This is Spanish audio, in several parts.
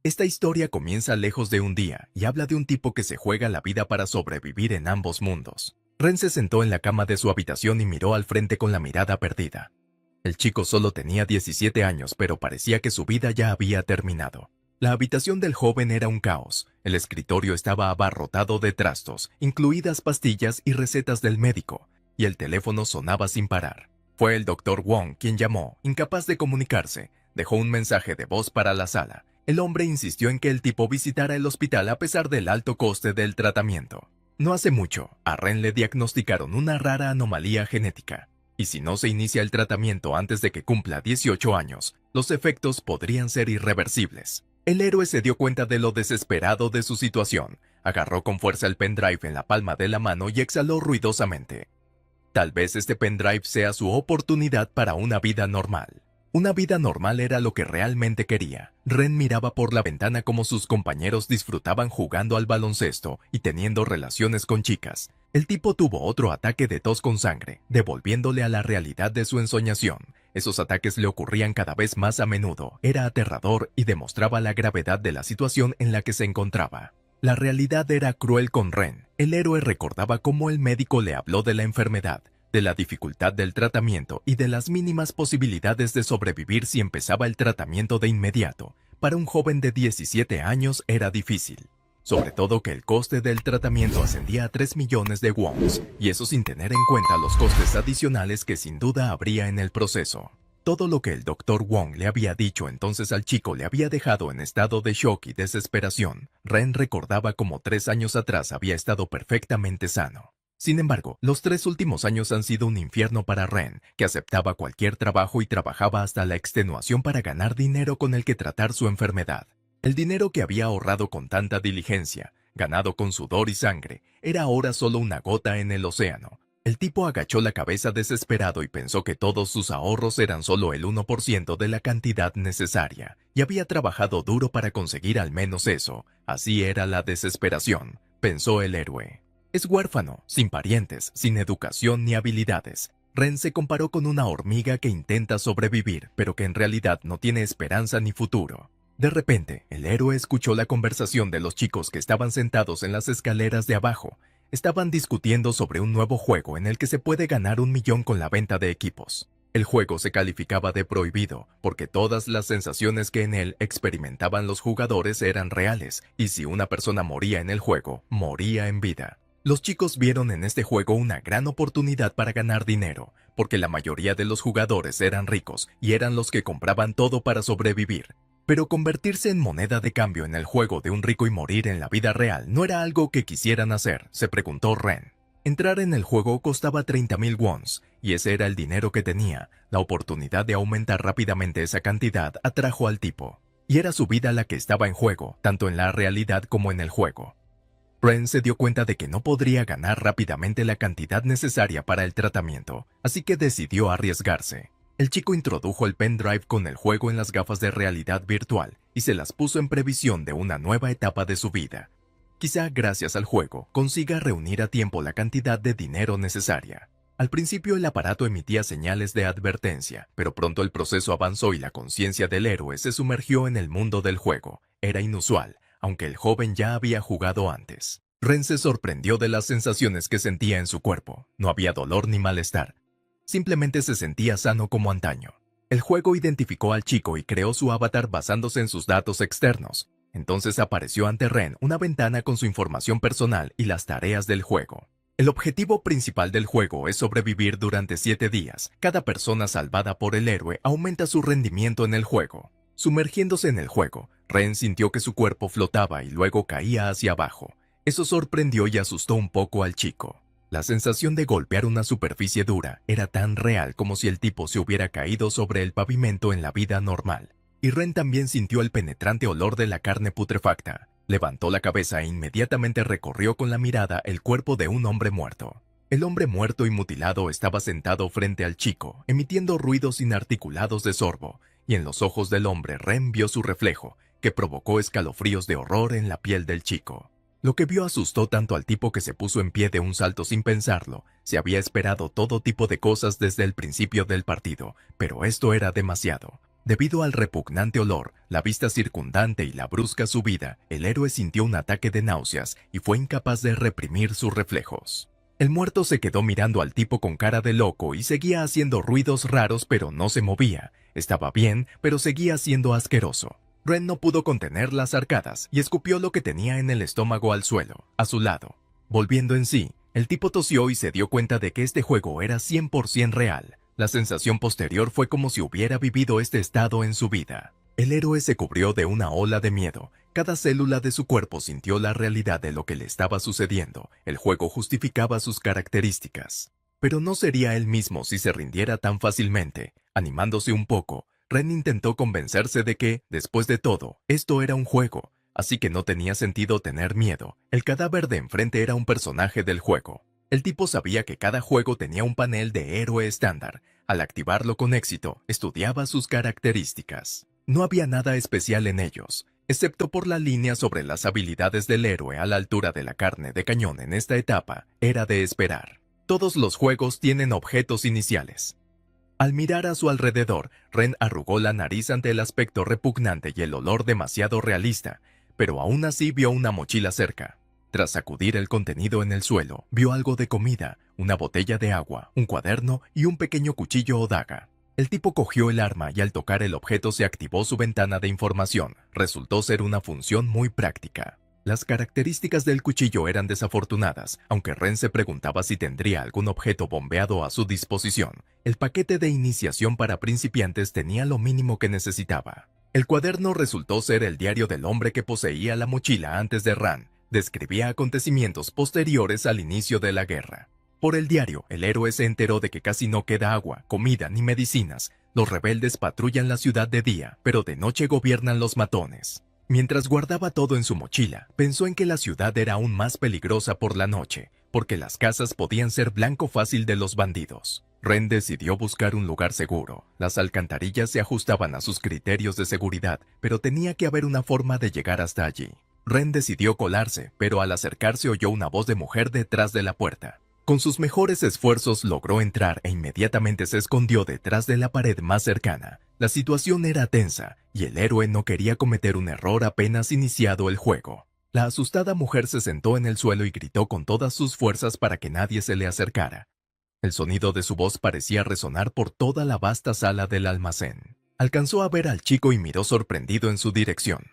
Esta historia comienza lejos de un día y habla de un tipo que se juega la vida para sobrevivir en ambos mundos. Ren se sentó en la cama de su habitación y miró al frente con la mirada perdida. El chico solo tenía 17 años, pero parecía que su vida ya había terminado. La habitación del joven era un caos. El escritorio estaba abarrotado de trastos, incluidas pastillas y recetas del médico, y el teléfono sonaba sin parar. Fue el Dr. Wong quien llamó, incapaz de comunicarse. Dejó un mensaje de voz para la sala. El hombre insistió en que el tipo visitara el hospital a pesar del alto coste del tratamiento. No hace mucho, a Ren le diagnosticaron una rara anomalía genética. Y si no se inicia el tratamiento antes de que cumpla 18 años, los efectos podrían ser irreversibles. El héroe se dio cuenta de lo desesperado de su situación. Agarró con fuerza el pendrive en la palma de la mano y exhaló ruidosamente. Tal vez este pendrive sea su oportunidad para una vida normal. Una vida normal era lo que realmente quería. Ren miraba por la ventana como sus compañeros disfrutaban jugando al baloncesto y teniendo relaciones con chicas. El tipo tuvo otro ataque de tos con sangre, devolviéndole a la realidad de su ensoñación. Esos ataques le ocurrían cada vez más a menudo, era aterrador y demostraba la gravedad de la situación en la que se encontraba. La realidad era cruel con Ren. El héroe recordaba cómo el médico le habló de la enfermedad, de la dificultad del tratamiento y de las mínimas posibilidades de sobrevivir si empezaba el tratamiento de inmediato. Para un joven de 17 años era difícil. Sobre todo que el coste del tratamiento ascendía a 3 millones de wons, y eso sin tener en cuenta los costes adicionales que sin duda habría en el proceso. Todo lo que el Dr. Wong le había dicho entonces al chico le había dejado en estado de shock y desesperación. Ren recordaba cómo 3 años atrás había estado perfectamente sano. Sin embargo, los 3 últimos años han sido un infierno para Ren, que aceptaba cualquier trabajo y trabajaba hasta la extenuación para ganar dinero con el que tratar su enfermedad. El dinero que había ahorrado con tanta diligencia, ganado con sudor y sangre, era ahora solo una gota en el océano. El tipo agachó la cabeza desesperado y pensó que todos sus ahorros eran solo el 1% de la cantidad necesaria, y había trabajado duro para conseguir al menos eso. Así era la desesperación, pensó el héroe. Es huérfano, sin parientes, sin educación ni habilidades. Ren se comparó con una hormiga que intenta sobrevivir, pero que en realidad no tiene esperanza ni futuro. De repente, el héroe escuchó la conversación de los chicos que estaban sentados en las escaleras de abajo. Estaban discutiendo sobre un nuevo juego en el que se puede ganar 1 millón con la venta de equipos. El juego se calificaba de prohibido, porque todas las sensaciones que en él experimentaban los jugadores eran reales, y si una persona moría en el juego, moría en vida. Los chicos vieron en este juego una gran oportunidad para ganar dinero, porque la mayoría de los jugadores eran ricos y eran los que compraban todo para sobrevivir. Pero convertirse en moneda de cambio en el juego de un rico y morir en la vida real no era algo que quisieran hacer, se preguntó Ren. Entrar en el juego costaba 30.000 wons, y ese era el dinero que tenía. La oportunidad de aumentar rápidamente esa cantidad atrajo al tipo. Y era su vida la que estaba en juego, tanto en la realidad como en el juego. Ren se dio cuenta de que no podría ganar rápidamente la cantidad necesaria para el tratamiento, así que decidió arriesgarse. El chico introdujo el pendrive con el juego en las gafas de realidad virtual y se las puso en previsión de una nueva etapa de su vida. Quizá gracias al juego consiga reunir a tiempo la cantidad de dinero necesaria. Al principio el aparato emitía señales de advertencia, pero pronto el proceso avanzó y la conciencia del héroe se sumergió en el mundo del juego. Era inusual, aunque el joven ya había jugado antes. Ren se sorprendió de las sensaciones que sentía en su cuerpo. No había dolor ni malestar. Simplemente se sentía sano como antaño. El juego identificó al chico y creó su avatar basándose en sus datos externos. Entonces apareció ante Ren una ventana con su información personal y las tareas del juego. El objetivo principal del juego es sobrevivir durante 7 días. Cada persona salvada por el héroe aumenta su rendimiento en el juego. Sumergiéndose en el juego, Ren sintió que su cuerpo flotaba y luego caía hacia abajo. Eso sorprendió y asustó un poco al chico. La sensación de golpear una superficie dura era tan real como si el tipo se hubiera caído sobre el pavimento en la vida normal. Y Ren también sintió el penetrante olor de la carne putrefacta. Levantó la cabeza e inmediatamente recorrió con la mirada el cuerpo de un hombre muerto. El hombre muerto y mutilado estaba sentado frente al chico, emitiendo ruidos inarticulados de sorbo, y en los ojos del hombre Ren vio su reflejo, que provocó escalofríos de horror en la piel del chico. Lo que vio asustó tanto al tipo que se puso en pie de un salto sin pensarlo. Se había esperado todo tipo de cosas desde el principio del partido, pero esto era demasiado. Debido al repugnante olor, la vista circundante y la brusca subida, el héroe sintió un ataque de náuseas y fue incapaz de reprimir sus reflejos. El muerto se quedó mirando al tipo con cara de loco y seguía haciendo ruidos raros, pero no se movía. Estaba bien, pero seguía siendo asqueroso. Ren no pudo contener las arcadas y escupió lo que tenía en el estómago al suelo, a su lado. Volviendo en sí, el tipo tosió y se dio cuenta de que este juego era 100% real. La sensación posterior fue como si hubiera vivido este estado en su vida. El héroe se cubrió de una ola de miedo. Cada célula de su cuerpo sintió la realidad de lo que le estaba sucediendo. El juego justificaba sus características. Pero no sería él mismo si se rindiera tan fácilmente. Animándose un poco, Ren intentó convencerse de que, después de todo, esto era un juego, así que no tenía sentido tener miedo. El cadáver de enfrente era un personaje del juego. El tipo sabía que cada juego tenía un panel de héroe estándar. Al activarlo con éxito, estudiaba sus características. No había nada especial en ellos, excepto por la línea sobre las habilidades del héroe a la altura de la carne de cañón en esta etapa, era de esperar. Todos los juegos tienen objetos iniciales. Al mirar a su alrededor, Ren arrugó la nariz ante el aspecto repugnante y el olor demasiado realista, pero aún así vio una mochila cerca. Tras sacudir el contenido en el suelo, vio algo de comida, una botella de agua, un cuaderno y un pequeño cuchillo o daga. El tipo cogió el arma y al tocar el objeto se activó su ventana de información. Resultó ser una función muy práctica. Las características del cuchillo eran desafortunadas, aunque Ren se preguntaba si tendría algún objeto bombeado a su disposición. El paquete de iniciación para principiantes tenía lo mínimo que necesitaba. El cuaderno resultó ser el diario del hombre que poseía la mochila antes de Ran. Describía acontecimientos posteriores al inicio de la guerra. Por el diario, el héroe se enteró de que casi no queda agua, comida ni medicinas. Los rebeldes patrullan la ciudad de día, pero de noche gobiernan los matones. Mientras guardaba todo en su mochila, pensó en que la ciudad era aún más peligrosa por la noche, porque las casas podían ser blanco fácil de los bandidos. Ren decidió buscar un lugar seguro. Las alcantarillas se ajustaban a sus criterios de seguridad, pero tenía que haber una forma de llegar hasta allí. Ren decidió colarse, pero al acercarse oyó una voz de mujer detrás de la puerta. Con sus mejores esfuerzos logró entrar e inmediatamente se escondió detrás de la pared más cercana. La situación era tensa, y el héroe no quería cometer un error apenas iniciado el juego. La asustada mujer se sentó en el suelo y gritó con todas sus fuerzas para que nadie se le acercara. El sonido de su voz parecía resonar por toda la vasta sala del almacén. Alcanzó a ver al chico y miró sorprendido en su dirección.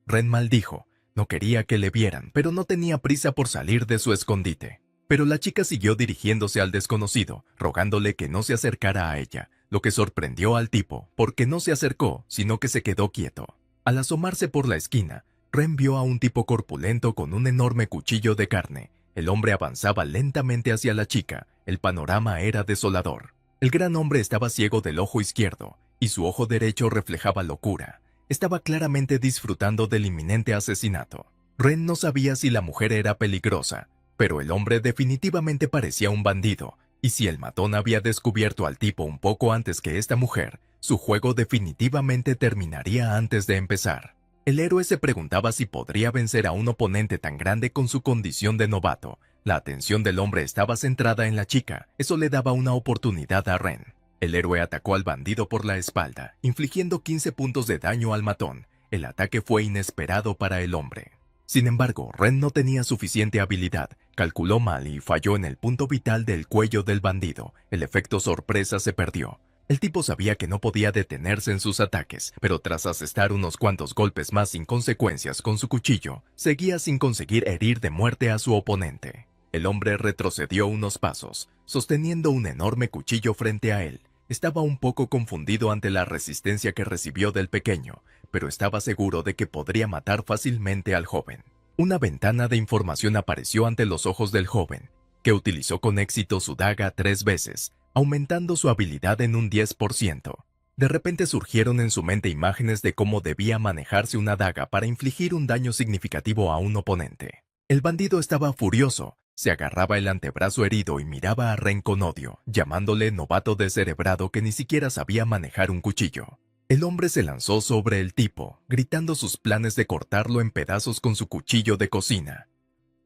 Ren maldijo. No quería que le vieran, pero no tenía prisa por salir de su escondite. Pero la chica siguió dirigiéndose al desconocido, rogándole que no se acercara a ella, lo que sorprendió al tipo, porque no se acercó, sino que se quedó quieto. Al asomarse por la esquina, Ren vio a un tipo corpulento con un enorme cuchillo de carne. El hombre avanzaba lentamente hacia la chica. El panorama era desolador. El gran hombre estaba ciego del ojo izquierdo, y su ojo derecho reflejaba locura. Estaba claramente disfrutando del inminente asesinato. Ren no sabía si la mujer era peligrosa, pero el hombre definitivamente parecía un bandido, y si el matón había descubierto al tipo un poco antes que esta mujer, su juego definitivamente terminaría antes de empezar. El héroe se preguntaba si podría vencer a un oponente tan grande con su condición de novato. La atención del hombre estaba centrada en la chica, eso le daba una oportunidad a Ren. El héroe atacó al bandido por la espalda, infligiendo 15 puntos de daño al matón. El ataque fue inesperado para el hombre. Sin embargo, Ren no tenía suficiente habilidad, calculó mal y falló en el punto vital del cuello del bandido. El efecto sorpresa se perdió. El tipo sabía que no podía detenerse en sus ataques, pero tras asestar unos cuantos golpes más sin consecuencias con su cuchillo, seguía sin conseguir herir de muerte a su oponente. El hombre retrocedió unos pasos, sosteniendo un enorme cuchillo frente a él. Estaba un poco confundido ante la resistencia que recibió del pequeño, pero estaba seguro de que podría matar fácilmente al joven. Una ventana de información apareció ante los ojos del joven, que utilizó con éxito su daga 3 veces, aumentando su habilidad en un 10%. De repente surgieron en su mente imágenes de cómo debía manejarse una daga para infligir un daño significativo a un oponente. El bandido estaba furioso, se agarraba el antebrazo herido y miraba a Ren con odio, llamándole novato descerebrado que ni siquiera sabía manejar un cuchillo. El hombre se lanzó sobre el tipo, gritando sus planes de cortarlo en pedazos con su cuchillo de cocina.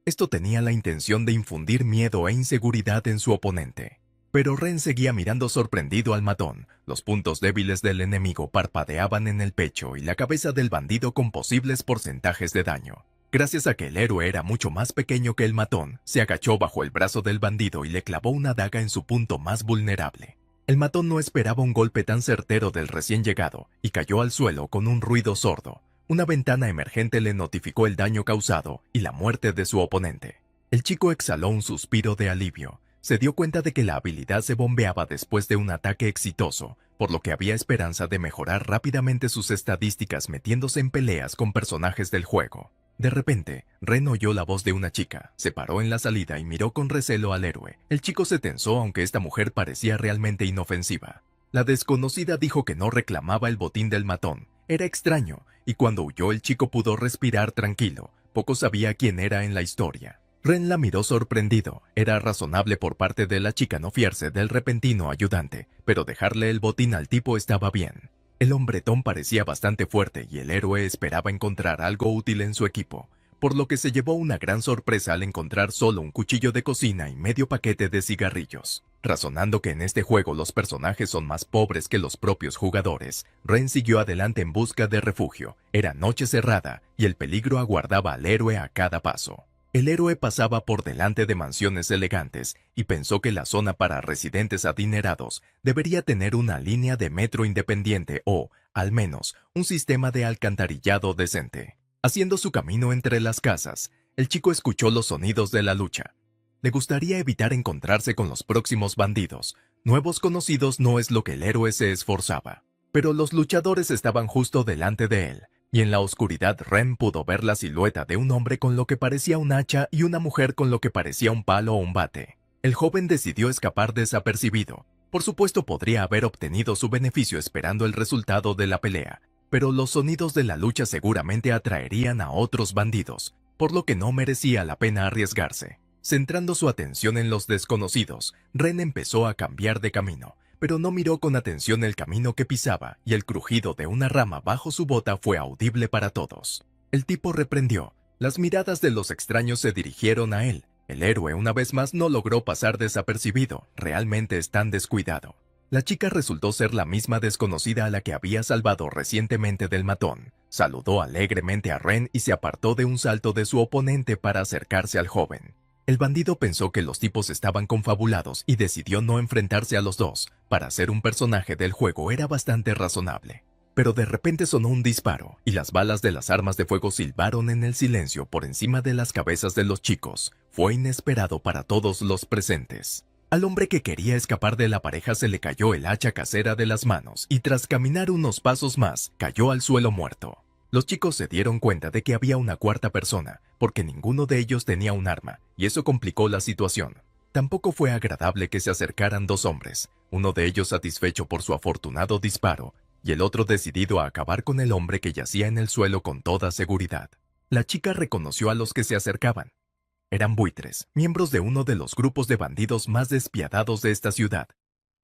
Esto tenía la intención de infundir miedo e inseguridad en su oponente. Pero Ren seguía mirando sorprendido al matón. Los puntos débiles del enemigo parpadeaban en el pecho y la cabeza del bandido con posibles porcentajes de daño. Gracias a que el héroe era mucho más pequeño que el matón, se agachó bajo el brazo del bandido y le clavó una daga en su punto más vulnerable. El matón no esperaba un golpe tan certero del recién llegado y cayó al suelo con un ruido sordo. Una ventana emergente le notificó el daño causado y la muerte de su oponente. El chico exhaló un suspiro de alivio. Se dio cuenta de que la habilidad se bombeaba después de un ataque exitoso, por lo que había esperanza de mejorar rápidamente sus estadísticas metiéndose en peleas con personajes del juego. De repente, Ren oyó la voz de una chica, se paró en la salida y miró con recelo al héroe. El chico se tensó aunque esta mujer parecía realmente inofensiva. La desconocida dijo que no reclamaba el botín del matón. Era extraño, y cuando huyó el chico pudo respirar tranquilo. Poco sabía quién era en la historia. Ren la miró sorprendido. Era razonable por parte de la chica no fiarse del repentino ayudante, pero dejarle el botín al tipo estaba bien. El hombretón parecía bastante fuerte y el héroe esperaba encontrar algo útil en su equipo, por lo que se llevó una gran sorpresa al encontrar solo un cuchillo de cocina y medio paquete de cigarrillos. Razonando que en este juego los personajes son más pobres que los propios jugadores, Ren siguió adelante en busca de refugio. Era noche cerrada y el peligro aguardaba al héroe a cada paso. El héroe pasaba por delante de mansiones elegantes y pensó que la zona para residentes adinerados debería tener una línea de metro independiente o, al menos, un sistema de alcantarillado decente. Haciendo su camino entre las casas, el chico escuchó los sonidos de la lucha. Le gustaría evitar encontrarse con los próximos bandidos. Nuevos conocidos no es lo que el héroe se esforzaba. Pero los luchadores estaban justo delante de él. Y en la oscuridad Ren pudo ver la silueta de un hombre con lo que parecía un hacha y una mujer con lo que parecía un palo o un bate. El joven decidió escapar desapercibido. Por supuesto podría haber obtenido su beneficio esperando el resultado de la pelea, pero los sonidos de la lucha seguramente atraerían a otros bandidos, por lo que no merecía la pena arriesgarse. Centrando su atención en los desconocidos, Ren empezó a cambiar de camino. Pero no miró con atención el camino que pisaba y el crujido de una rama bajo su bota fue audible para todos. El tipo reprendió. Las miradas de los extraños se dirigieron a él. El héroe una vez más no logró pasar desapercibido. Realmente es tan descuidado. La chica resultó ser la misma desconocida a la que había salvado recientemente del matón. Saludó alegremente a Ren y se apartó de un salto de su oponente para acercarse al joven. El bandido pensó que los tipos estaban confabulados y decidió no enfrentarse a los dos. Para ser un personaje del juego era bastante razonable. Pero de repente sonó un disparo y las balas de las armas de fuego silbaron en el silencio por encima de las cabezas de los chicos. Fue inesperado para todos los presentes. Al hombre que quería escapar de la pareja se le cayó el hacha casera de las manos y tras caminar unos pasos más, cayó al suelo muerto. Los chicos se dieron cuenta de que había una cuarta persona, porque ninguno de ellos tenía un arma, y eso complicó la situación. Tampoco fue agradable que se acercaran dos hombres, uno de ellos satisfecho por su afortunado disparo, y el otro decidido a acabar con el hombre que yacía en el suelo con toda seguridad. La chica reconoció a los que se acercaban. Eran buitres, miembros de uno de los grupos de bandidos más despiadados de esta ciudad.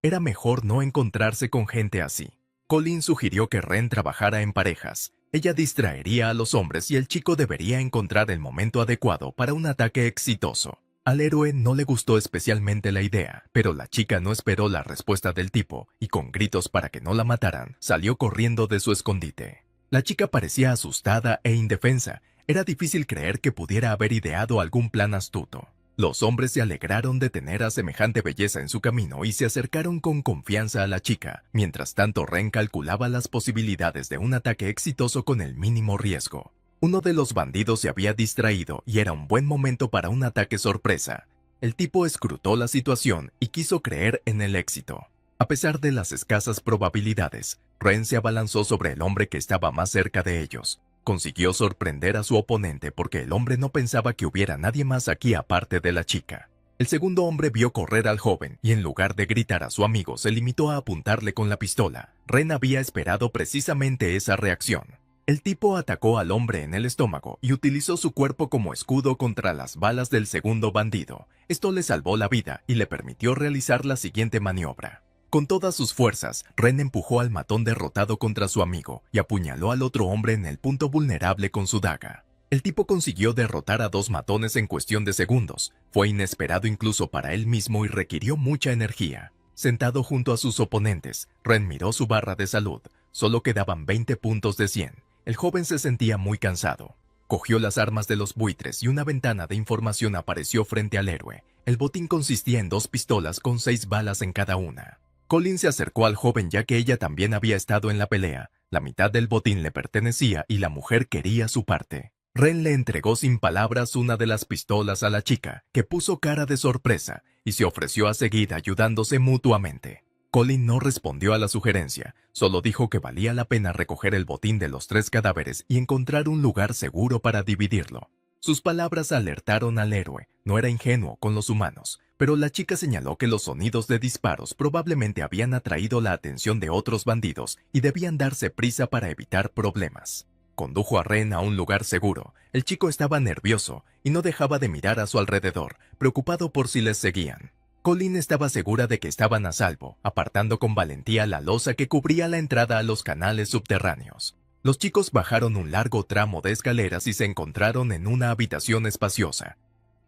Era mejor no encontrarse con gente así. Colin sugirió que Ren trabajara en parejas. Ella distraería a los hombres y el chico debería encontrar el momento adecuado para un ataque exitoso. Al héroe no le gustó especialmente la idea, pero la chica no esperó la respuesta del tipo y con gritos para que no la mataran, salió corriendo de su escondite. La chica parecía asustada e indefensa. Era difícil creer que pudiera haber ideado algún plan astuto. Los hombres se alegraron de tener a semejante belleza en su camino y se acercaron con confianza a la chica. Mientras tanto, Ren calculaba las posibilidades de un ataque exitoso con el mínimo riesgo. Uno de los bandidos se había distraído y era un buen momento para un ataque sorpresa. El tipo escrutó la situación y quiso creer en el éxito. A pesar de las escasas probabilidades, Ren se abalanzó sobre el hombre que estaba más cerca de ellos. Consiguió sorprender a su oponente porque el hombre no pensaba que hubiera nadie más aquí aparte de la chica. El segundo hombre vio correr al joven y en lugar de gritar a su amigo se limitó a apuntarle con la pistola. Ren había esperado precisamente esa reacción. El tipo atacó al hombre en el estómago y utilizó su cuerpo como escudo contra las balas del segundo bandido. Esto le salvó la vida y le permitió realizar la siguiente maniobra. Con todas sus fuerzas, Ren empujó al matón derrotado contra su amigo y apuñaló al otro hombre en el punto vulnerable con su daga. El tipo consiguió derrotar a 2 matones en cuestión de segundos. Fue inesperado incluso para él mismo y requirió mucha energía. Sentado junto a sus oponentes, Ren miró su barra de salud. Solo quedaban 20 puntos de 100. El joven se sentía muy cansado. Cogió las armas de los buitres y una ventana de información apareció frente al héroe. El botín consistía en 2 pistolas con 6 balas en cada una. Colin se acercó al joven ya que ella también había estado en la pelea. La mitad del botín le pertenecía y la mujer quería su parte. Ren le entregó sin palabras una de las pistolas a la chica, que puso cara de sorpresa y se ofreció a seguir ayudándose mutuamente. Colin no respondió a la sugerencia, solo dijo que valía la pena recoger el botín de los 3 cadáveres y encontrar un lugar seguro para dividirlo. Sus palabras alertaron al héroe, no era ingenuo con los humanos, pero la chica señaló que los sonidos de disparos probablemente habían atraído la atención de otros bandidos y debían darse prisa para evitar problemas. Condujo a Ren a un lugar seguro. El chico estaba nervioso y no dejaba de mirar a su alrededor, preocupado por si les seguían. Colin estaba segura de que estaban a salvo, apartando con valentía la losa que cubría la entrada a los canales subterráneos. Los chicos bajaron un largo tramo de escaleras y se encontraron en una habitación espaciosa,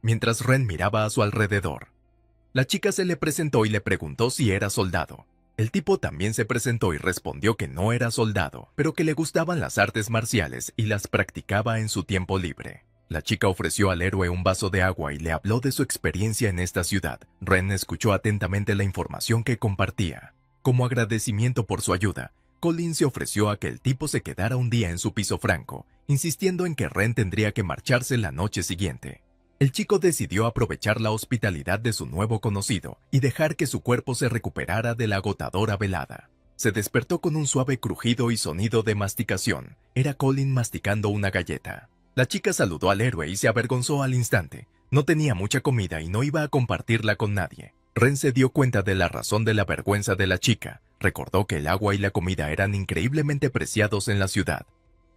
mientras Ren miraba a su alrededor. La chica se le presentó y le preguntó si era soldado. El tipo también se presentó y respondió que no era soldado, pero que le gustaban las artes marciales y las practicaba en su tiempo libre. La chica ofreció al héroe un vaso de agua y le habló de su experiencia en esta ciudad. Ren escuchó atentamente la información que compartía. Como agradecimiento por su ayuda, Colin se ofreció a que el tipo se quedara un día en su piso franco, insistiendo en que Ren tendría que marcharse la noche siguiente. El chico decidió aprovechar la hospitalidad de su nuevo conocido y dejar que su cuerpo se recuperara de la agotadora velada. Se despertó con un suave crujido y sonido de masticación. Era Colin masticando una galleta. La chica saludó al héroe y se avergonzó al instante. No tenía mucha comida y no iba a compartirla con nadie. Ren se dio cuenta de la razón de la vergüenza de la chica. Recordó que el agua y la comida eran increíblemente preciados en la ciudad.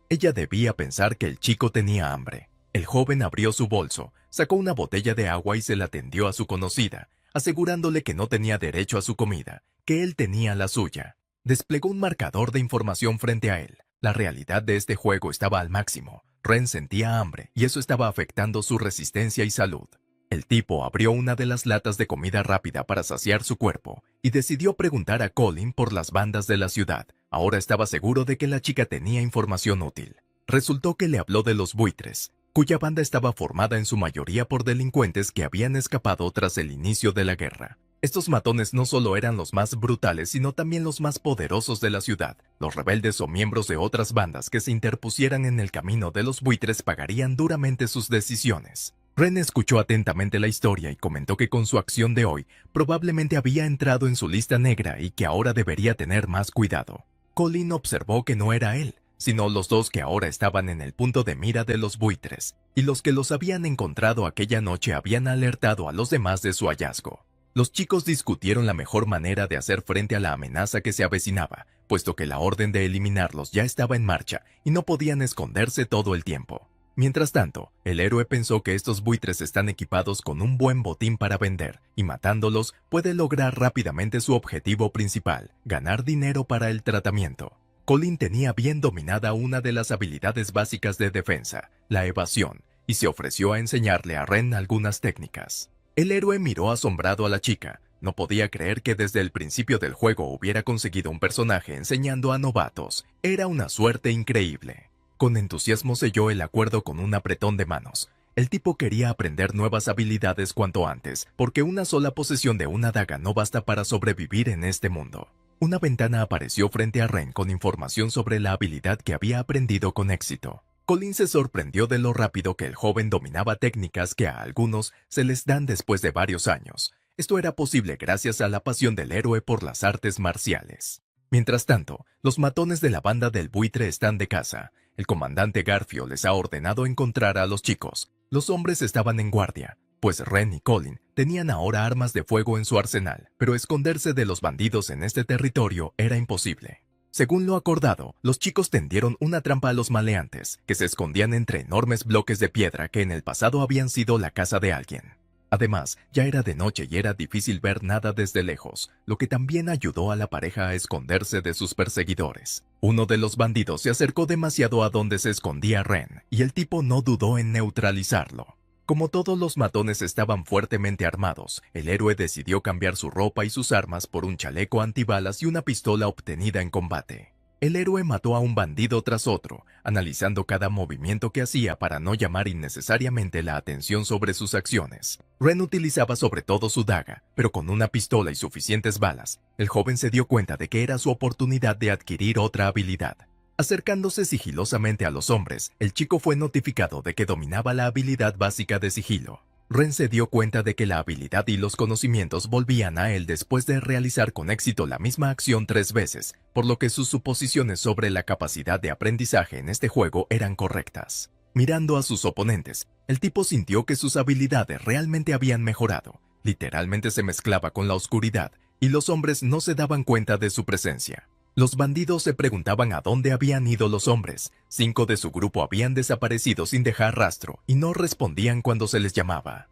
Ella debía pensar que el chico tenía hambre. El joven abrió su bolso, sacó una botella de agua y se la tendió a su conocida, asegurándole que no tenía derecho a su comida, que él tenía la suya. Desplegó un marcador de información frente a él. La realidad de este juego estaba al máximo. Ren sentía hambre y eso estaba afectando su resistencia y salud. El tipo abrió una de las latas de comida rápida para saciar su cuerpo y decidió preguntar a Colin por las bandas de la ciudad. Ahora estaba seguro de que la chica tenía información útil. Resultó que le habló de los buitres, cuya banda estaba formada en su mayoría por delincuentes que habían escapado tras el inicio de la guerra. Estos matones no solo eran los más brutales, sino también los más poderosos de la ciudad. Los rebeldes o miembros de otras bandas que se interpusieran en el camino de los buitres pagarían duramente sus decisiones. Ren escuchó atentamente la historia y comentó que con su acción de hoy probablemente había entrado en su lista negra y que ahora debería tener más cuidado. Colin observó que no era él, sino los 2 que ahora estaban en el punto de mira de los buitres, y los que los habían encontrado aquella noche habían alertado a los demás de su hallazgo. Los chicos discutieron la mejor manera de hacer frente a la amenaza que se avecinaba, puesto que la orden de eliminarlos ya estaba en marcha y no podían esconderse todo el tiempo. Mientras tanto, el héroe pensó que estos buitres están equipados con un buen botín para vender, y matándolos puede lograr rápidamente su objetivo principal, ganar dinero para el tratamiento. Colin tenía bien dominada una de las habilidades básicas de defensa, la evasión, y se ofreció a enseñarle a Ren algunas técnicas. El héroe miró asombrado a la chica. No podía creer que desde el principio del juego hubiera conseguido un personaje enseñando a novatos. Era una suerte increíble. Con entusiasmo selló el acuerdo con un apretón de manos. El tipo quería aprender nuevas habilidades cuanto antes, porque una sola posesión de una daga no basta para sobrevivir en este mundo. Una ventana apareció frente a Ren con información sobre la habilidad que había aprendido con éxito. Colin se sorprendió de lo rápido que el joven dominaba técnicas que a algunos se les dan después de varios años. Esto era posible gracias a la pasión del héroe por las artes marciales. Mientras tanto, los matones de la banda del buitre están de caza. El comandante Garfio les ha ordenado encontrar a los chicos. Los hombres estaban en guardia, pues Ren y Colin tenían ahora armas de fuego en su arsenal, pero esconderse de los bandidos en este territorio era imposible. Según lo acordado, los chicos tendieron una trampa a los maleantes, que se escondían entre enormes bloques de piedra que en el pasado habían sido la casa de alguien. Además, ya era de noche y era difícil ver nada desde lejos, lo que también ayudó a la pareja a esconderse de sus perseguidores. Uno de los bandidos se acercó demasiado a donde se escondía Ren, y el tipo no dudó en neutralizarlo. Como todos los matones estaban fuertemente armados, el héroe decidió cambiar su ropa y sus armas por un chaleco antibalas y una pistola obtenida en combate. El héroe mató a un bandido tras otro, analizando cada movimiento que hacía para no llamar innecesariamente la atención sobre sus acciones. Ren utilizaba sobre todo su daga, pero con una pistola y suficientes balas, el joven se dio cuenta de que era su oportunidad de adquirir otra habilidad. Acercándose sigilosamente a los hombres, el chico fue notificado de que dominaba la habilidad básica de sigilo. Ren se dio cuenta de que la habilidad y los conocimientos volvían a él después de realizar con éxito la misma acción 3 veces, por lo que sus suposiciones sobre la capacidad de aprendizaje en este juego eran correctas. Mirando a sus oponentes, el tipo sintió que sus habilidades realmente habían mejorado. Literalmente se mezclaba con la oscuridad, y los hombres no se daban cuenta de su presencia. Los bandidos se preguntaban a dónde habían ido los hombres. 5 de su grupo habían desaparecido sin dejar rastro y no respondían cuando se les llamaba.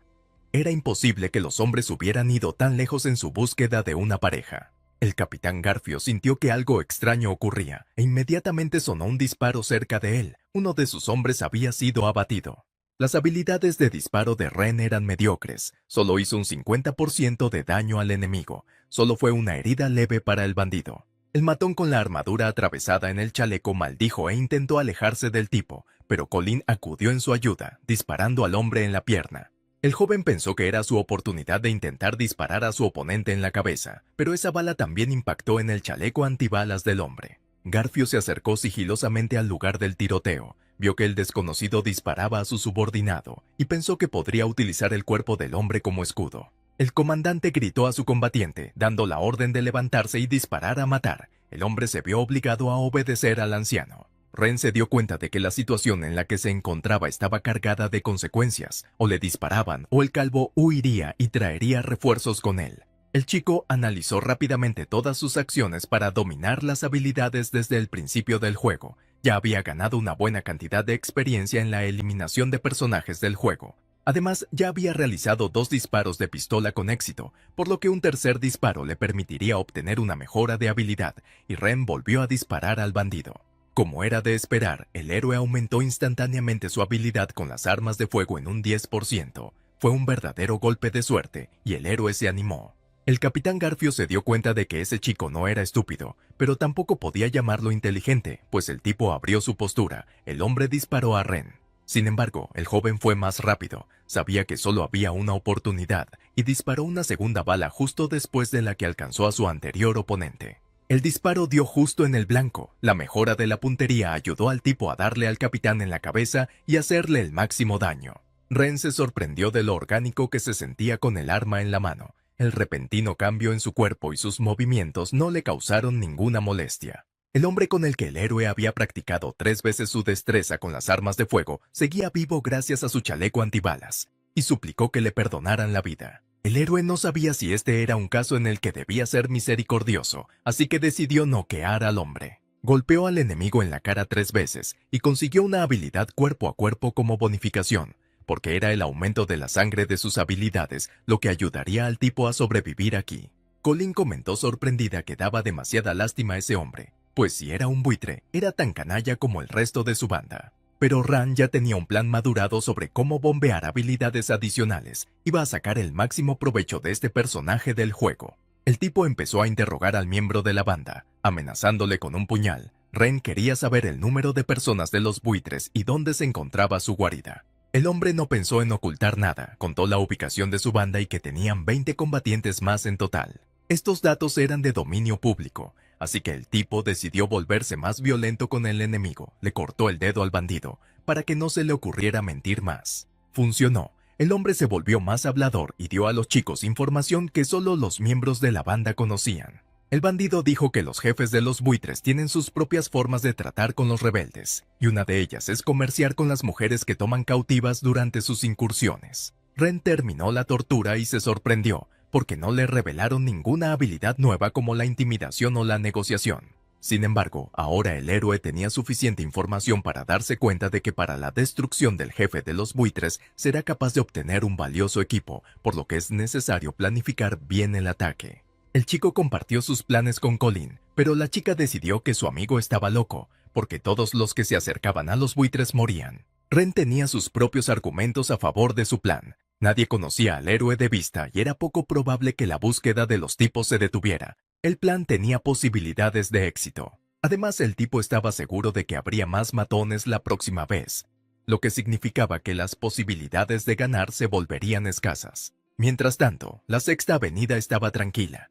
Era imposible que los hombres hubieran ido tan lejos en su búsqueda de una pareja. El capitán Garfio sintió que algo extraño ocurría e inmediatamente sonó un disparo cerca de él. Uno de sus hombres había sido abatido. Las habilidades de disparo de Ren eran mediocres. Solo hizo un 50% de daño al enemigo. Solo fue una herida leve para el bandido. El matón con la armadura atravesada en el chaleco maldijo e intentó alejarse del tipo, pero Colin acudió en su ayuda, disparando al hombre en la pierna. El joven pensó que era su oportunidad de intentar disparar a su oponente en la cabeza, pero esa bala también impactó en el chaleco antibalas del hombre. Garfio se acercó sigilosamente al lugar del tiroteo, vio que el desconocido disparaba a su subordinado y pensó que podría utilizar el cuerpo del hombre como escudo. El comandante gritó a su combatiente, dando la orden de levantarse y disparar a matar. El hombre se vio obligado a obedecer al anciano. Ren se dio cuenta de que la situación en la que se encontraba estaba cargada de consecuencias. O le disparaban, o el calvo huiría y traería refuerzos con él. El chico analizó rápidamente todas sus acciones para dominar las habilidades desde el principio del juego. Ya había ganado una buena cantidad de experiencia en la eliminación de personajes del juego. Además, ya había realizado 2 disparos de pistola con éxito, por lo que un tercer disparo le permitiría obtener una mejora de habilidad, y Ren volvió a disparar al bandido. Como era de esperar, el héroe aumentó instantáneamente su habilidad con las armas de fuego en un 10%. Fue un verdadero golpe de suerte, y el héroe se animó. El capitán Garfio se dio cuenta de que ese chico no era estúpido, pero tampoco podía llamarlo inteligente, pues el tipo abrió su postura. El hombre disparó a Ren. Sin embargo, el joven fue más rápido, sabía que solo había una oportunidad y disparó una segunda bala justo después de la que alcanzó a su anterior oponente. El disparo dio justo en el blanco. La mejora de la puntería ayudó al tipo a darle al capitán en la cabeza y hacerle el máximo daño. Ren se sorprendió de lo orgánico que se sentía con el arma en la mano. El repentino cambio en su cuerpo y sus movimientos no le causaron ninguna molestia. El hombre con el que el héroe había practicado 3 veces su destreza con las armas de fuego seguía vivo gracias a su chaleco antibalas, y suplicó que le perdonaran la vida. El héroe no sabía si este era un caso en el que debía ser misericordioso, así que decidió noquear al hombre. Golpeó al enemigo en la cara 3 veces y consiguió una habilidad cuerpo a cuerpo como bonificación, porque era el aumento de la sangre de sus habilidades lo que ayudaría al tipo a sobrevivir aquí. Colin comentó sorprendida que daba demasiada lástima a ese hombre, pues si era un buitre, era tan canalla como el resto de su banda. Pero Ran ya tenía un plan madurado sobre cómo bombear habilidades adicionales. Iba a sacar el máximo provecho de este personaje del juego. El tipo empezó a interrogar al miembro de la banda, amenazándole con un puñal. Ren quería saber el número de personas de los buitres y dónde se encontraba su guarida. El hombre no pensó en ocultar nada, contó la ubicación de su banda y que tenían 20 combatientes más en total. Estos datos eran de dominio público, así que el tipo decidió volverse más violento con el enemigo. Le cortó el dedo al bandido, para que no se le ocurriera mentir más. Funcionó. El hombre se volvió más hablador y dio a los chicos información que solo los miembros de la banda conocían. El bandido dijo que los jefes de los buitres tienen sus propias formas de tratar con los rebeldes, y una de ellas es comerciar con las mujeres que toman cautivas durante sus incursiones. Ren terminó la tortura y se sorprendió, porque no le revelaron ninguna habilidad nueva como la intimidación o la negociación. Sin embargo, ahora el héroe tenía suficiente información para darse cuenta de que para la destrucción del jefe de los buitres será capaz de obtener un valioso equipo, por lo que es necesario planificar bien el ataque. El chico compartió sus planes con Colin, pero la chica decidió que su amigo estaba loco, porque todos los que se acercaban a los buitres morían. Ren tenía sus propios argumentos a favor de su plan. Nadie conocía al héroe de vista y era poco probable que la búsqueda de los tipos se detuviera. El plan tenía posibilidades de éxito. Además, el tipo estaba seguro de que habría más matones la próxima vez, lo que significaba que las posibilidades de ganar se volverían escasas. Mientras tanto, la Sexta Avenida estaba tranquila.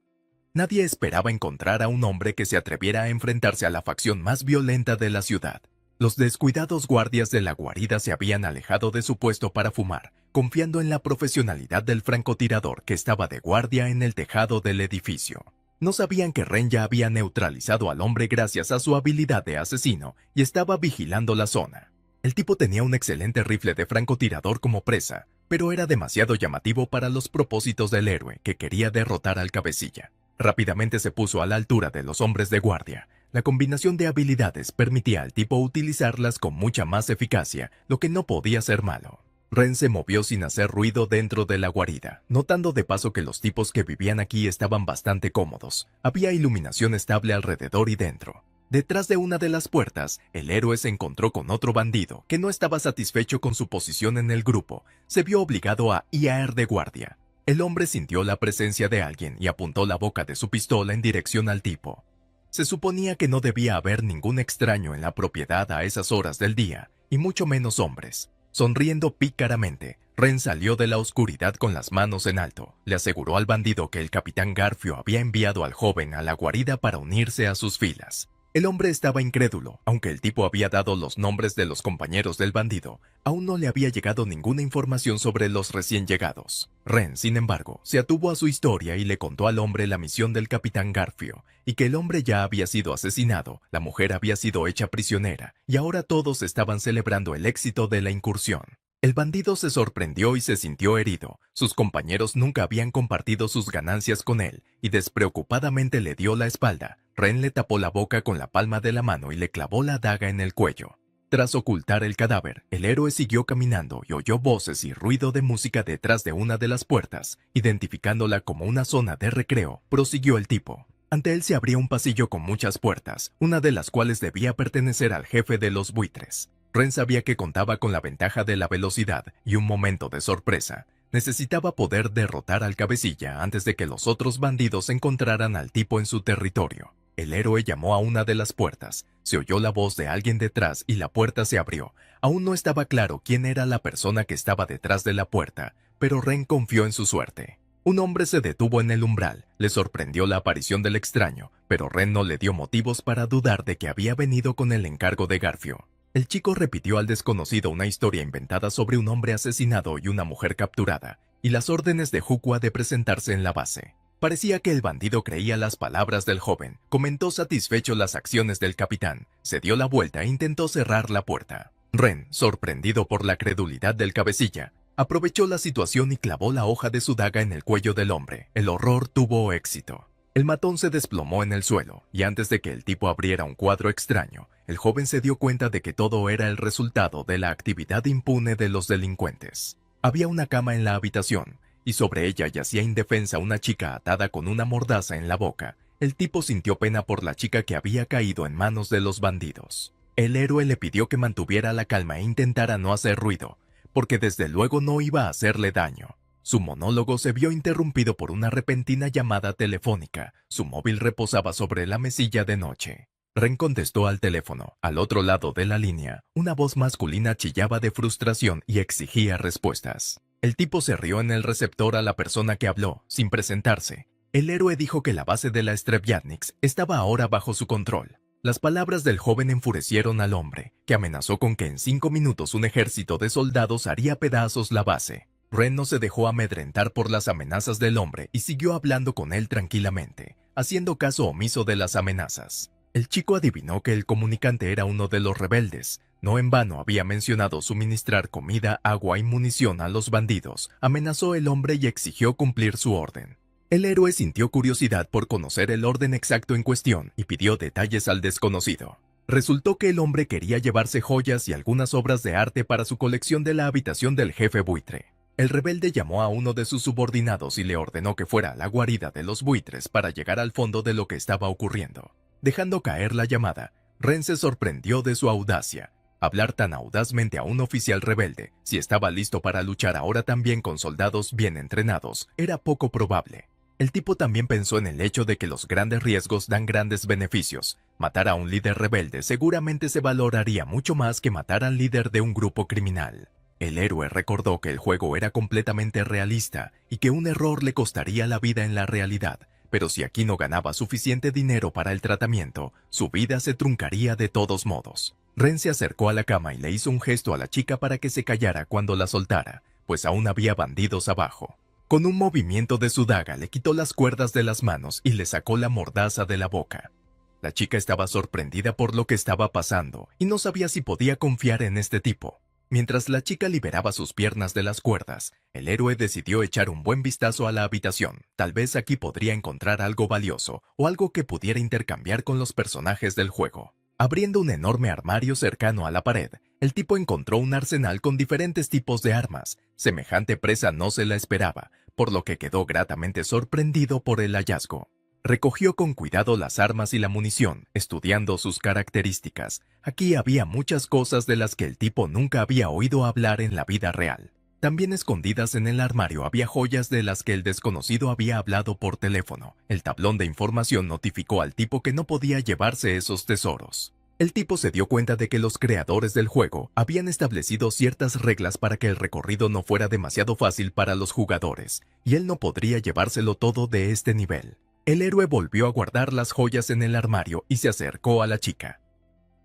Nadie esperaba encontrar a un hombre que se atreviera a enfrentarse a la facción más violenta de la ciudad. Los descuidados guardias de la guarida se habían alejado de su puesto para fumar, confiando en la profesionalidad del francotirador que estaba de guardia en el tejado del edificio. No sabían que Ren ya había neutralizado al hombre gracias a su habilidad de asesino y estaba vigilando la zona. El tipo tenía un excelente rifle de francotirador como presa, pero era demasiado llamativo para los propósitos del héroe que quería derrotar al cabecilla. Rápidamente se puso a la altura de los hombres de guardia. La combinación de habilidades permitía al tipo utilizarlas con mucha más eficacia, lo que no podía ser malo. Ren se movió sin hacer ruido dentro de la guarida, notando de paso que los tipos que vivían aquí estaban bastante cómodos. Había iluminación estable alrededor y dentro. Detrás de una de las puertas, el héroe se encontró con otro bandido que no estaba satisfecho con su posición en el grupo. Se vio obligado a ir de guardia. El hombre sintió la presencia de alguien y apuntó la boca de su pistola en dirección al tipo. Se suponía que no debía haber ningún extraño en la propiedad a esas horas del día, y mucho menos hombres. Sonriendo pícaramente, Ren salió de la oscuridad con las manos en alto. Le aseguró al bandido que el capitán Garfio había enviado al joven a la guarida para unirse a sus filas. El hombre estaba incrédulo, aunque el tipo había dado los nombres de los compañeros del bandido, aún no le había llegado ninguna información sobre los recién llegados. Ren, sin embargo, se atuvo a su historia y le contó al hombre la misión del capitán Garfio, y que el hombre ya había sido asesinado, la mujer había sido hecha prisionera, y ahora todos estaban celebrando el éxito de la incursión. El bandido se sorprendió y se sintió herido. Sus compañeros nunca habían compartido sus ganancias con él, y despreocupadamente le dio la espalda. Ren le tapó la boca con la palma de la mano y le clavó la daga en el cuello. Tras ocultar el cadáver, el héroe siguió caminando y oyó voces y ruido de música detrás de una de las puertas. Identificándola como una zona de recreo, prosiguió el tipo. Ante él se abría un pasillo con muchas puertas, una de las cuales debía pertenecer al jefe de los buitres. Ren sabía que contaba con la ventaja de la velocidad y un momento de sorpresa. Necesitaba poder derrotar al cabecilla antes de que los otros bandidos encontraran al tipo en su territorio. El héroe llamó a una de las puertas. Se oyó la voz de alguien detrás y la puerta se abrió. Aún no estaba claro quién era la persona que estaba detrás de la puerta, pero Ren confió en su suerte. Un hombre se detuvo en el umbral. Le sorprendió la aparición del extraño, pero Ren no le dio motivos para dudar de que había venido con el encargo de Garfio. El chico repitió al desconocido una historia inventada sobre un hombre asesinado y una mujer capturada, y las órdenes de Hukwa de presentarse en la base. Parecía que el bandido creía las palabras del joven. Comentó satisfecho las acciones del capitán. Se dio la vuelta e intentó cerrar la puerta. Ren, sorprendido por la credulidad del cabecilla, aprovechó la situación y clavó la hoja de su daga en el cuello del hombre. El horror tuvo éxito. El matón se desplomó en el suelo, y antes de que el tipo abriera un cuadro extraño, el joven se dio cuenta de que todo era el resultado de la actividad impune de los delincuentes. Había una cama en la habitación, y sobre ella yacía indefensa una chica atada con una mordaza en la boca. El tipo sintió pena por la chica que había caído en manos de los bandidos. El héroe le pidió que mantuviera la calma e intentara no hacer ruido, porque desde luego no iba a hacerle daño. Su monólogo se vio interrumpido por una repentina llamada telefónica. Su móvil reposaba sobre la mesilla de noche. Ren contestó al teléfono. Al otro lado de la línea, una voz masculina chillaba de frustración y exigía respuestas. El tipo se rió en el receptor a la persona que habló, sin presentarse. El héroe dijo que la base de la Srebrenica estaba ahora bajo su control. Las palabras del joven enfurecieron al hombre, que amenazó con que en 5 minutos un ejército de soldados haría pedazos la base. Ren no se dejó amedrentar por las amenazas del hombre y siguió hablando con él tranquilamente, haciendo caso omiso de las amenazas. El chico adivinó que el comunicante era uno de los rebeldes. No en vano había mencionado suministrar comida, agua y munición a los bandidos. Amenazó el hombre y exigió cumplir su orden. El héroe sintió curiosidad por conocer el orden exacto en cuestión y pidió detalles al desconocido. Resultó que el hombre quería llevarse joyas y algunas obras de arte para su colección de la habitación del jefe buitre. El rebelde llamó a uno de sus subordinados y le ordenó que fuera a la guarida de los buitres para llegar al fondo de lo que estaba ocurriendo. Dejando caer la llamada, Ren se sorprendió de su audacia. Hablar tan audazmente a un oficial rebelde, si estaba listo para luchar ahora también con soldados bien entrenados, era poco probable. El tipo también pensó en el hecho de que los grandes riesgos dan grandes beneficios. Matar a un líder rebelde seguramente se valoraría mucho más que matar al líder de un grupo criminal. El héroe recordó que el juego era completamente realista y que un error le costaría la vida en la realidad, pero si aquí no ganaba suficiente dinero para el tratamiento, su vida se truncaría de todos modos. Ren se acercó a la cama y le hizo un gesto a la chica para que se callara cuando la soltara, pues aún había bandidos abajo. Con un movimiento de su daga le quitó las cuerdas de las manos y le sacó la mordaza de la boca. La chica estaba sorprendida por lo que estaba pasando y no sabía si podía confiar en este tipo. Mientras la chica liberaba sus piernas de las cuerdas, el héroe decidió echar un buen vistazo a la habitación. Tal vez aquí podría encontrar algo valioso o algo que pudiera intercambiar con los personajes del juego. Abriendo un enorme armario cercano a la pared, el tipo encontró un arsenal con diferentes tipos de armas. Semejante presa no se la esperaba, por lo que quedó gratamente sorprendido por el hallazgo. Recogió con cuidado las armas y la munición, estudiando sus características. Aquí había muchas cosas de las que el tipo nunca había oído hablar en la vida real. También escondidas en el armario había joyas de las que el desconocido había hablado por teléfono. El tablón de información notificó al tipo que no podía llevarse esos tesoros. El tipo se dio cuenta de que los creadores del juego habían establecido ciertas reglas para que el recorrido no fuera demasiado fácil para los jugadores, y él no podría llevárselo todo de este nivel. El héroe volvió a guardar las joyas en el armario y se acercó a la chica.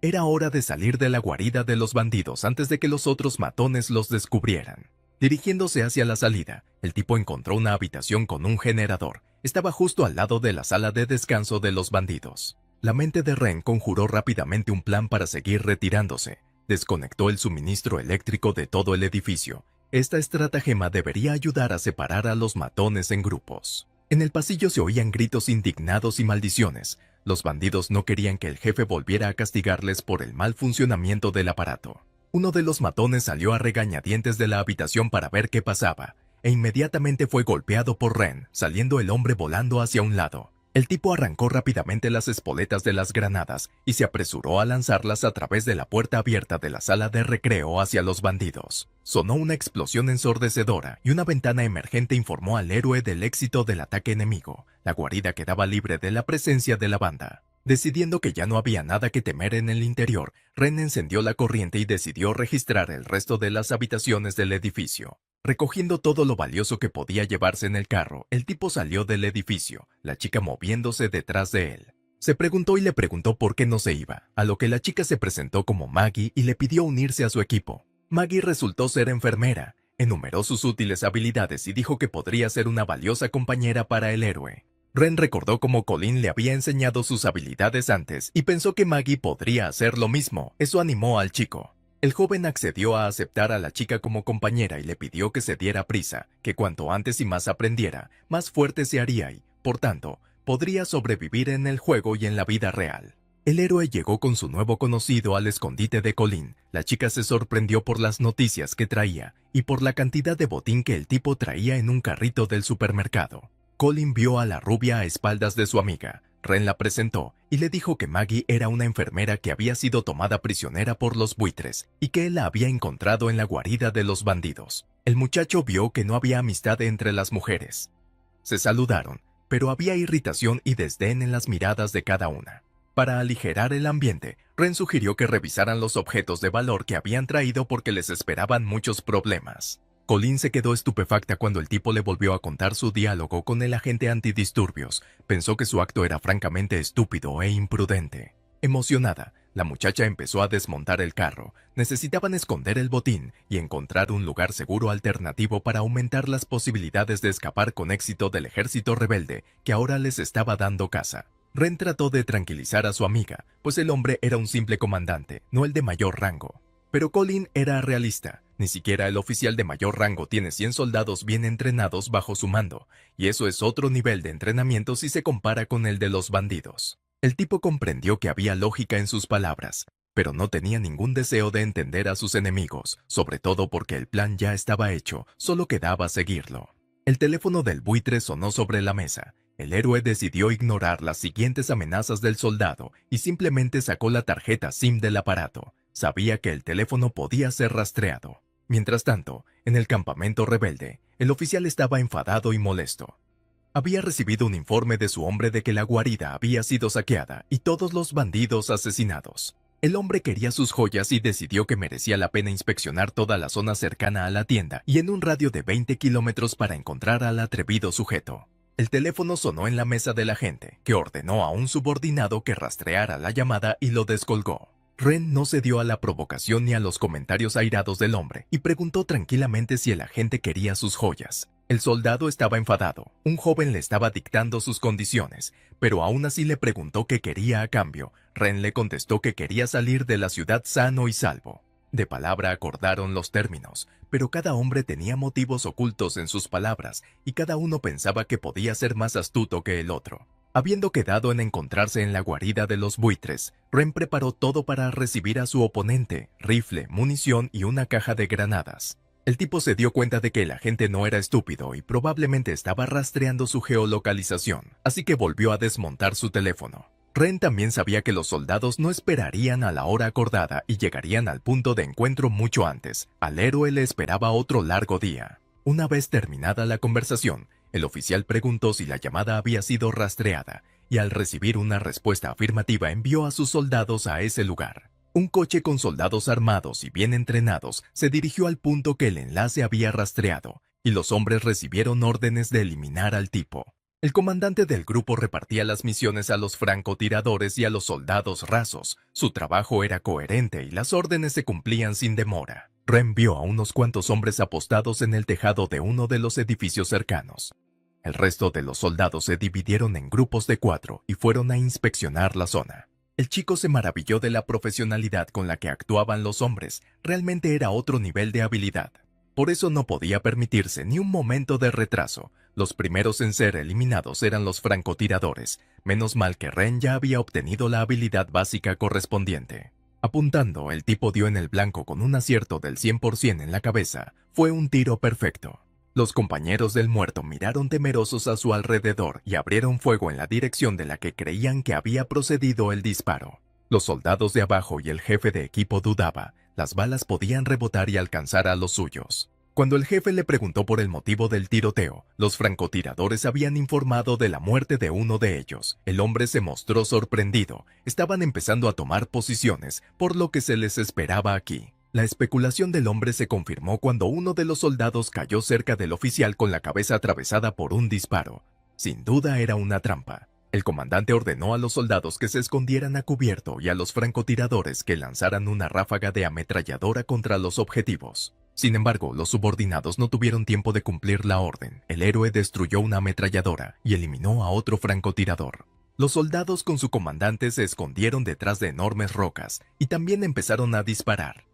Era hora de salir de la guarida de los bandidos antes de que los otros matones los descubrieran. Dirigiéndose hacia la salida, el tipo encontró una habitación con un generador. Estaba justo al lado de la sala de descanso de los bandidos. La mente de Ren conjuró rápidamente un plan para seguir retirándose. Desconectó el suministro eléctrico de todo el edificio. Esta estratagema debería ayudar a separar a los matones en grupos. En el pasillo se oían gritos indignados y maldiciones. Los bandidos no querían que el jefe volviera a castigarles por el mal funcionamiento del aparato. Uno de los matones salió a regañadientes de la habitación para ver qué pasaba, e inmediatamente fue golpeado por Ren, saliendo el hombre volando hacia un lado. El tipo arrancó rápidamente las espoletas de las granadas y se apresuró a lanzarlas a través de la puerta abierta de la sala de recreo hacia los bandidos. Sonó una explosión ensordecedora y una ventana emergente informó al héroe del éxito del ataque enemigo. La guarida quedaba libre de la presencia de la banda. Decidiendo que ya no había nada que temer en el interior, Ren encendió la corriente y decidió registrar el resto de las habitaciones del edificio. Recogiendo todo lo valioso que podía llevarse en el carro, el tipo salió del edificio, la chica moviéndose detrás de él. Se preguntó y le preguntó por qué no se iba, a lo que la chica se presentó como Maggie y le pidió unirse a su equipo. Maggie resultó ser enfermera, enumeró sus útiles habilidades y dijo que podría ser una valiosa compañera para el héroe. Ren recordó cómo Colin le había enseñado sus habilidades antes y pensó que Maggie podría hacer lo mismo. Eso animó al chico. El joven accedió a aceptar a la chica como compañera y le pidió que se diera prisa, que cuanto antes y más aprendiera, más fuerte se haría y, por tanto, podría sobrevivir en el juego y en la vida real. El héroe llegó con su nuevo conocido al escondite de Colin. La chica se sorprendió por las noticias que traía y por la cantidad de botín que el tipo traía en un carrito del supermercado. Colin vio a la rubia a espaldas de su amiga. Ren la presentó y le dijo que Maggie era una enfermera que había sido tomada prisionera por los buitres y que él la había encontrado en la guarida de los bandidos. El muchacho vio que no había amistad entre las mujeres. Se saludaron, pero había irritación y desdén en las miradas de cada una. Para aligerar el ambiente, Ren sugirió que revisaran los objetos de valor que habían traído porque les esperaban muchos problemas. Colin se quedó estupefacta cuando el tipo le volvió a contar su diálogo con el agente antidisturbios. Pensó que su acto era francamente estúpido e imprudente. Emocionada, la muchacha empezó a desmontar el carro. Necesitaban esconder el botín y encontrar un lugar seguro alternativo para aumentar las posibilidades de escapar con éxito del ejército rebelde que ahora les estaba dando caza. Ren trató de tranquilizar a su amiga, pues el hombre era un simple comandante, no el de mayor rango. Pero Colin era realista. Ni siquiera el oficial de mayor rango tiene 100 soldados bien entrenados bajo su mando, y eso es otro nivel de entrenamiento si se compara con el de los bandidos. El tipo comprendió que había lógica en sus palabras, pero no tenía ningún deseo de entender a sus enemigos, sobre todo porque el plan ya estaba hecho, solo quedaba seguirlo. El teléfono del buitre sonó sobre la mesa. El héroe decidió ignorar las siguientes amenazas del soldado y simplemente sacó la tarjeta SIM del aparato. Sabía que el teléfono podía ser rastreado. Mientras tanto, en el campamento rebelde, el oficial estaba enfadado y molesto. Había recibido un informe de su hombre de que la guarida había sido saqueada y todos los bandidos asesinados. El hombre quería sus joyas y decidió que merecía la pena inspeccionar toda la zona cercana a la tienda y en un radio de 20 kilómetros para encontrar al atrevido sujeto. El teléfono sonó en la mesa del agente, que ordenó a un subordinado que rastreara la llamada y lo descolgó. Ren no cedió a la provocación ni a los comentarios airados del hombre y preguntó tranquilamente si el agente quería sus joyas. El soldado estaba enfadado. Un joven le estaba dictando sus condiciones, pero aún así le preguntó qué quería a cambio. Ren le contestó que quería salir de la ciudad sano y salvo. De palabra acordaron los términos, pero cada hombre tenía motivos ocultos en sus palabras y cada uno pensaba que podía ser más astuto que el otro. Habiendo quedado en encontrarse en la guarida de los buitres, Ren preparó todo para recibir a su oponente: rifle, munición y una caja de granadas. El tipo se dio cuenta de que el agente no era estúpido y probablemente estaba rastreando su geolocalización, así que volvió a desmontar su teléfono. Ren también sabía que los soldados no esperarían a la hora acordada y llegarían al punto de encuentro mucho antes. Al héroe le esperaba otro largo día. Una vez terminada la conversación, el oficial preguntó si la llamada había sido rastreada, y al recibir una respuesta afirmativa envió a sus soldados a ese lugar. Un coche con soldados armados y bien entrenados se dirigió al punto que el enlace había rastreado, y los hombres recibieron órdenes de eliminar al tipo. El comandante del grupo repartía las misiones a los francotiradores y a los soldados rasos. Su trabajo era coherente y las órdenes se cumplían sin demora. Ren vio a unos cuantos hombres apostados en el tejado de uno de los edificios cercanos. El resto de los soldados se dividieron en grupos de 4 y fueron a inspeccionar la zona. El chico se maravilló de la profesionalidad con la que actuaban los hombres. Realmente era otro nivel de habilidad. Por eso no podía permitirse ni un momento de retraso. Los primeros en ser eliminados eran los francotiradores. Menos mal que Ren ya había obtenido la habilidad básica correspondiente. Apuntando, el tipo dio en el blanco con un acierto del 100% en la cabeza. Fue un tiro perfecto. Los compañeros del muerto miraron temerosos a su alrededor y abrieron fuego en la dirección de la que creían que había procedido el disparo. Los soldados de abajo y el jefe de equipo dudaba. Las balas podían rebotar y alcanzar a los suyos. Cuando el jefe le preguntó por el motivo del tiroteo, los francotiradores habían informado de la muerte de uno de ellos. El hombre se mostró sorprendido. Estaban empezando a tomar posiciones, por lo que se les esperaba aquí. La especulación del hombre se confirmó cuando uno de los soldados cayó cerca del oficial con la cabeza atravesada por un disparo. Sin duda era una trampa. El comandante ordenó a los soldados que se escondieran a cubierto y a los francotiradores que lanzaran una ráfaga de ametralladora contra los objetivos. Sin embargo, los subordinados no tuvieron tiempo de cumplir la orden. El héroe destruyó una ametralladora y eliminó a otro francotirador. Los soldados con su comandante se escondieron detrás de enormes rocas y también empezaron a disparar.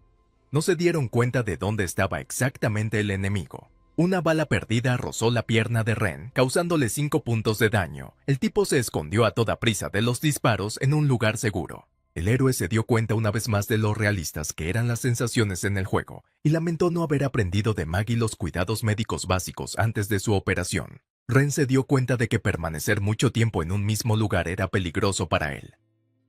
No se dieron cuenta de dónde estaba exactamente el enemigo. Una bala perdida rozó la pierna de Ren, causándole 5 puntos de daño. El tipo se escondió a toda prisa de los disparos en un lugar seguro. El héroe se dio cuenta una vez más de lo realistas que eran las sensaciones en el juego, y lamentó no haber aprendido de Maggie los cuidados médicos básicos antes de su operación. Ren se dio cuenta de que permanecer mucho tiempo en un mismo lugar era peligroso para él.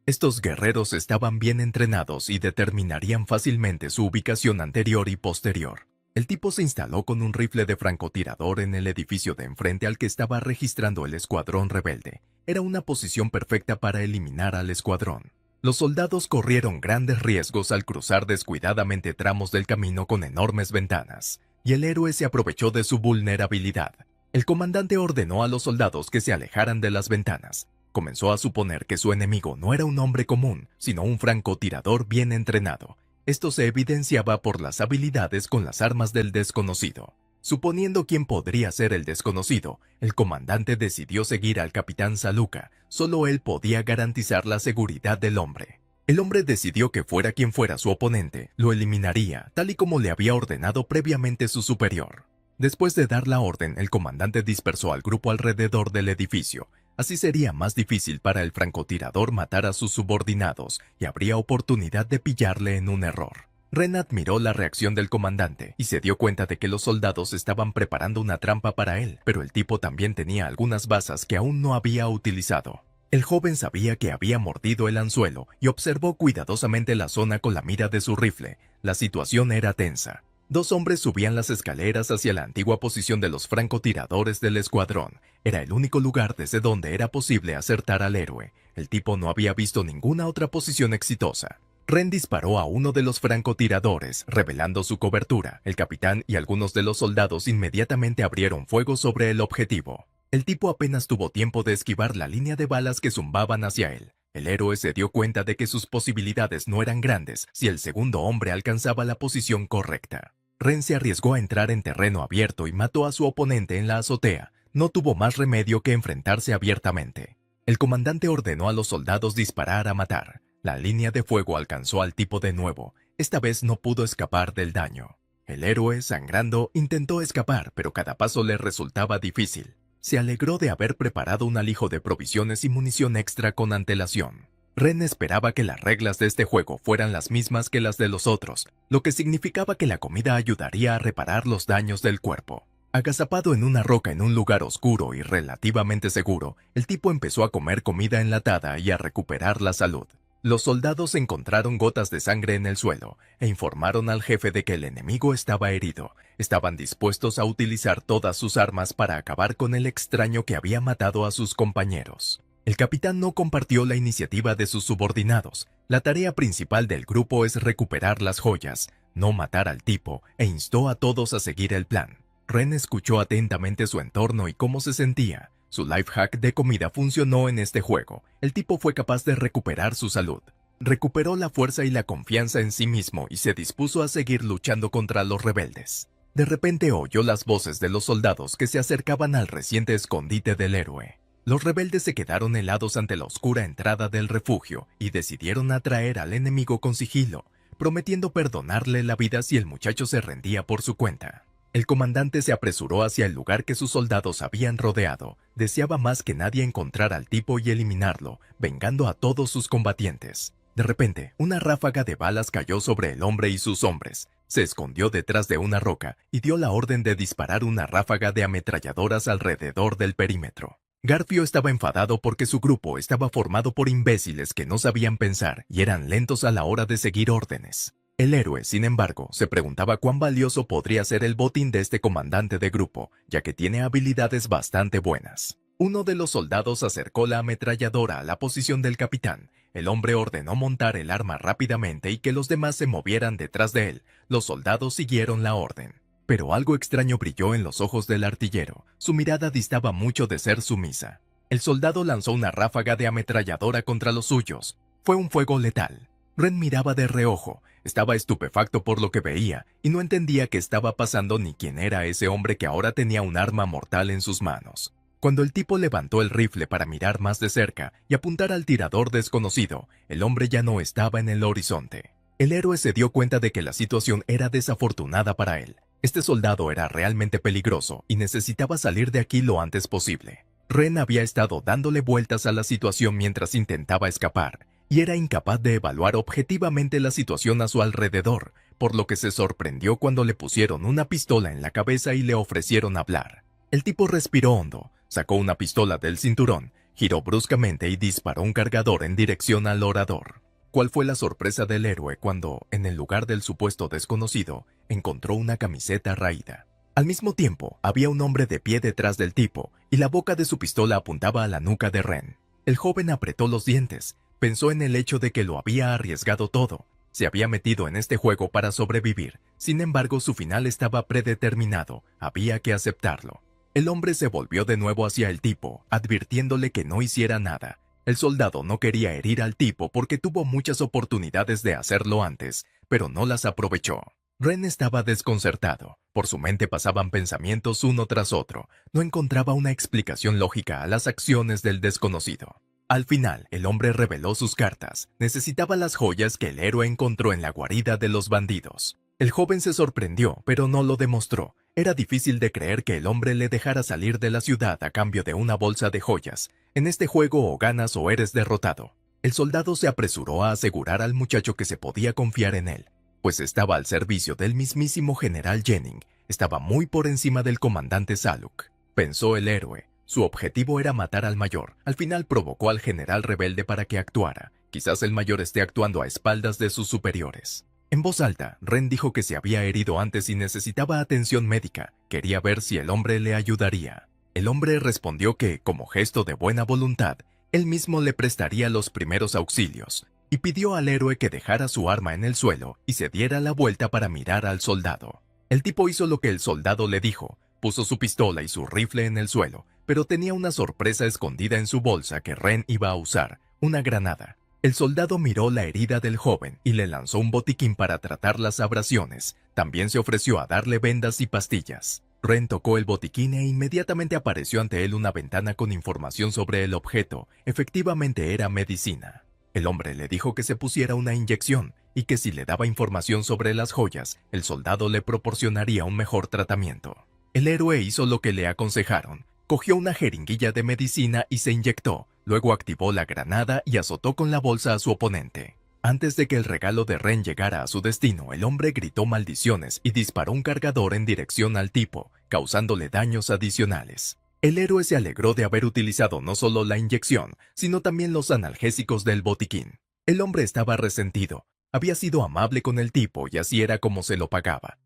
Estos guerreros estaban bien entrenados y determinarían fácilmente su ubicación anterior y posterior. El tipo se instaló con un rifle de francotirador en el edificio de enfrente al que estaba registrando el escuadrón rebelde. Era una posición perfecta para eliminar al escuadrón. Los soldados corrieron grandes riesgos al cruzar descuidadamente tramos del camino con enormes ventanas, y el héroe se aprovechó de su vulnerabilidad. El comandante ordenó a los soldados que se alejaran de las ventanas. Comenzó a suponer que su enemigo no era un hombre común, sino un francotirador bien entrenado. Esto se evidenciaba por las habilidades con las armas del desconocido. Suponiendo quién podría ser el desconocido, el comandante decidió seguir al capitán Saluka. Solo él podía garantizar la seguridad del hombre. El hombre decidió que fuera quien fuera su oponente, lo eliminaría, tal y como le había ordenado previamente su superior. Después de dar la orden, el comandante dispersó al grupo alrededor del edificio. Así sería más difícil para el francotirador matar a sus subordinados y habría oportunidad de pillarle en un error. Ren admiró la reacción del comandante y se dio cuenta de que los soldados estaban preparando una trampa para él, pero el tipo también tenía algunas bazas que aún no había utilizado. El joven sabía que había mordido el anzuelo y observó cuidadosamente la zona con la mira de su rifle. La situación era tensa. Dos hombres subían las escaleras hacia la antigua posición de los francotiradores del escuadrón. Era el único lugar desde donde era posible acertar al héroe. El tipo no había visto ninguna otra posición exitosa. Ren disparó a uno de los francotiradores, revelando su cobertura. El capitán y algunos de los soldados inmediatamente abrieron fuego sobre el objetivo. El tipo apenas tuvo tiempo de esquivar la línea de balas que zumbaban hacia él. El héroe se dio cuenta de que sus posibilidades no eran grandes si el segundo hombre alcanzaba la posición correcta. Ren se arriesgó a entrar en terreno abierto y mató a su oponente en la azotea. No tuvo más remedio que enfrentarse abiertamente. El comandante ordenó a los soldados disparar a matar. La línea de fuego alcanzó al tipo de nuevo. Esta vez no pudo escapar del daño. El héroe, sangrando, intentó escapar, pero cada paso le resultaba difícil. Se alegró de haber preparado un alijo de provisiones y munición extra con antelación. Ren esperaba que las reglas de este juego fueran las mismas que las de los otros, lo que significaba que la comida ayudaría a reparar los daños del cuerpo. Agazapado en una roca en un lugar oscuro y relativamente seguro, el tipo empezó a comer comida enlatada y a recuperar la salud. Los soldados encontraron gotas de sangre en el suelo e informaron al jefe de que el enemigo estaba herido. Estaban dispuestos a utilizar todas sus armas para acabar con el extraño que había matado a sus compañeros. El capitán no compartió la iniciativa de sus subordinados. La tarea principal del grupo es recuperar las joyas, no matar al tipo, e instó a todos a seguir el plan. Ren escuchó atentamente su entorno y cómo se sentía. Su life hack de comida funcionó en este juego. El tipo fue capaz de recuperar su salud. Recuperó la fuerza y la confianza en sí mismo y se dispuso a seguir luchando contra los rebeldes. De repente oyó las voces de los soldados que se acercaban al reciente escondite del héroe. Los rebeldes se quedaron helados ante la oscura entrada del refugio y decidieron atraer al enemigo con sigilo, prometiendo perdonarle la vida si el muchacho se rendía por su cuenta. El comandante se apresuró hacia el lugar que sus soldados habían rodeado. Deseaba más que nadie encontrar al tipo y eliminarlo, vengando a todos sus combatientes. De repente, una ráfaga de balas cayó sobre el hombre y sus hombres. Se escondió detrás de una roca y dio la orden de disparar una ráfaga de ametralladoras alrededor del perímetro. Garfio estaba enfadado porque su grupo estaba formado por imbéciles que no sabían pensar y eran lentos a la hora de seguir órdenes. El héroe, sin embargo, se preguntaba cuán valioso podría ser el botín de este comandante de grupo, ya que tiene habilidades bastante buenas. Uno de los soldados acercó la ametralladora a la posición del capitán. El hombre ordenó montar el arma rápidamente y que los demás se movieran detrás de él. Los soldados siguieron la orden. Pero algo extraño brilló en los ojos del artillero. Su mirada distaba mucho de ser sumisa. El soldado lanzó una ráfaga de ametralladora contra los suyos. Fue un fuego letal. Ren miraba de reojo. Estaba estupefacto por lo que veía y no entendía qué estaba pasando ni quién era ese hombre que ahora tenía un arma mortal en sus manos. Cuando el tipo levantó el rifle para mirar más de cerca y apuntar al tirador desconocido, el hombre ya no estaba en el horizonte. El héroe se dio cuenta de que la situación era desafortunada para él. Este soldado era realmente peligroso y necesitaba salir de aquí lo antes posible. Ren había estado dándole vueltas a la situación mientras intentaba escapar, y era incapaz de evaluar objetivamente la situación a su alrededor, por lo que se sorprendió cuando le pusieron una pistola en la cabeza y le ofrecieron hablar. El tipo respiró hondo, sacó una pistola del cinturón, giró bruscamente y disparó un cargador en dirección al orador. ¿Cuál fue la sorpresa del héroe cuando, en el lugar del supuesto desconocido, encontró una camiseta raída? Al mismo tiempo, había un hombre de pie detrás del tipo, y la boca de su pistola apuntaba a la nuca de Ren. El joven apretó los dientes. Pensó en el hecho de que lo había arriesgado todo. Se había metido en este juego para sobrevivir. Sin embargo, su final estaba predeterminado. Había que aceptarlo. El hombre se volvió de nuevo hacia el tipo, advirtiéndole que no hiciera nada. El soldado no quería herir al tipo porque tuvo muchas oportunidades de hacerlo antes, pero no las aprovechó. Ren estaba desconcertado. Por su mente pasaban pensamientos uno tras otro. No encontraba una explicación lógica a las acciones del desconocido. Al final, el hombre reveló sus cartas. Necesitaba las joyas que el héroe encontró en la guarida de los bandidos. El joven se sorprendió, pero no lo demostró. Era difícil de creer que el hombre le dejara salir de la ciudad a cambio de una bolsa de joyas. En este juego o ganas o eres derrotado. El soldado se apresuró a asegurar al muchacho que se podía confiar en él, pues estaba al servicio del mismísimo general Jennings, estaba muy por encima del comandante Saluk. Pensó el héroe. Su objetivo era matar al mayor. Al final provocó al general rebelde para que actuara. Quizás el mayor esté actuando a espaldas de sus superiores. En voz alta, Ren dijo que se había herido antes y necesitaba atención médica. Quería ver si el hombre le ayudaría. El hombre respondió que, como gesto de buena voluntad, él mismo le prestaría los primeros auxilios, y pidió al héroe que dejara su arma en el suelo y se diera la vuelta para mirar al soldado. El tipo hizo lo que el soldado le dijo, puso su pistola y su rifle en el suelo, pero tenía una sorpresa escondida en su bolsa que Ren iba a usar, una granada. El soldado miró la herida del joven y le lanzó un botiquín para tratar las abrasiones. También se ofreció a darle vendas y pastillas. Ren tocó el botiquín e inmediatamente apareció ante él una ventana con información sobre el objeto. Efectivamente era medicina. El hombre le dijo que se pusiera una inyección y que si le daba información sobre las joyas, el soldado le proporcionaría un mejor tratamiento. El héroe hizo lo que le aconsejaron. Cogió una jeringuilla de medicina y se inyectó. Luego activó la granada y azotó con la bolsa a su oponente. Antes de que el regalo de Ren llegara a su destino, el hombre gritó maldiciones y disparó un cargador en dirección al tipo, causándole daños adicionales. El héroe se alegró de haber utilizado no solo la inyección, sino también los analgésicos del botiquín. El hombre estaba resentido. Había sido amable con el tipo y así era como se lo pagaba.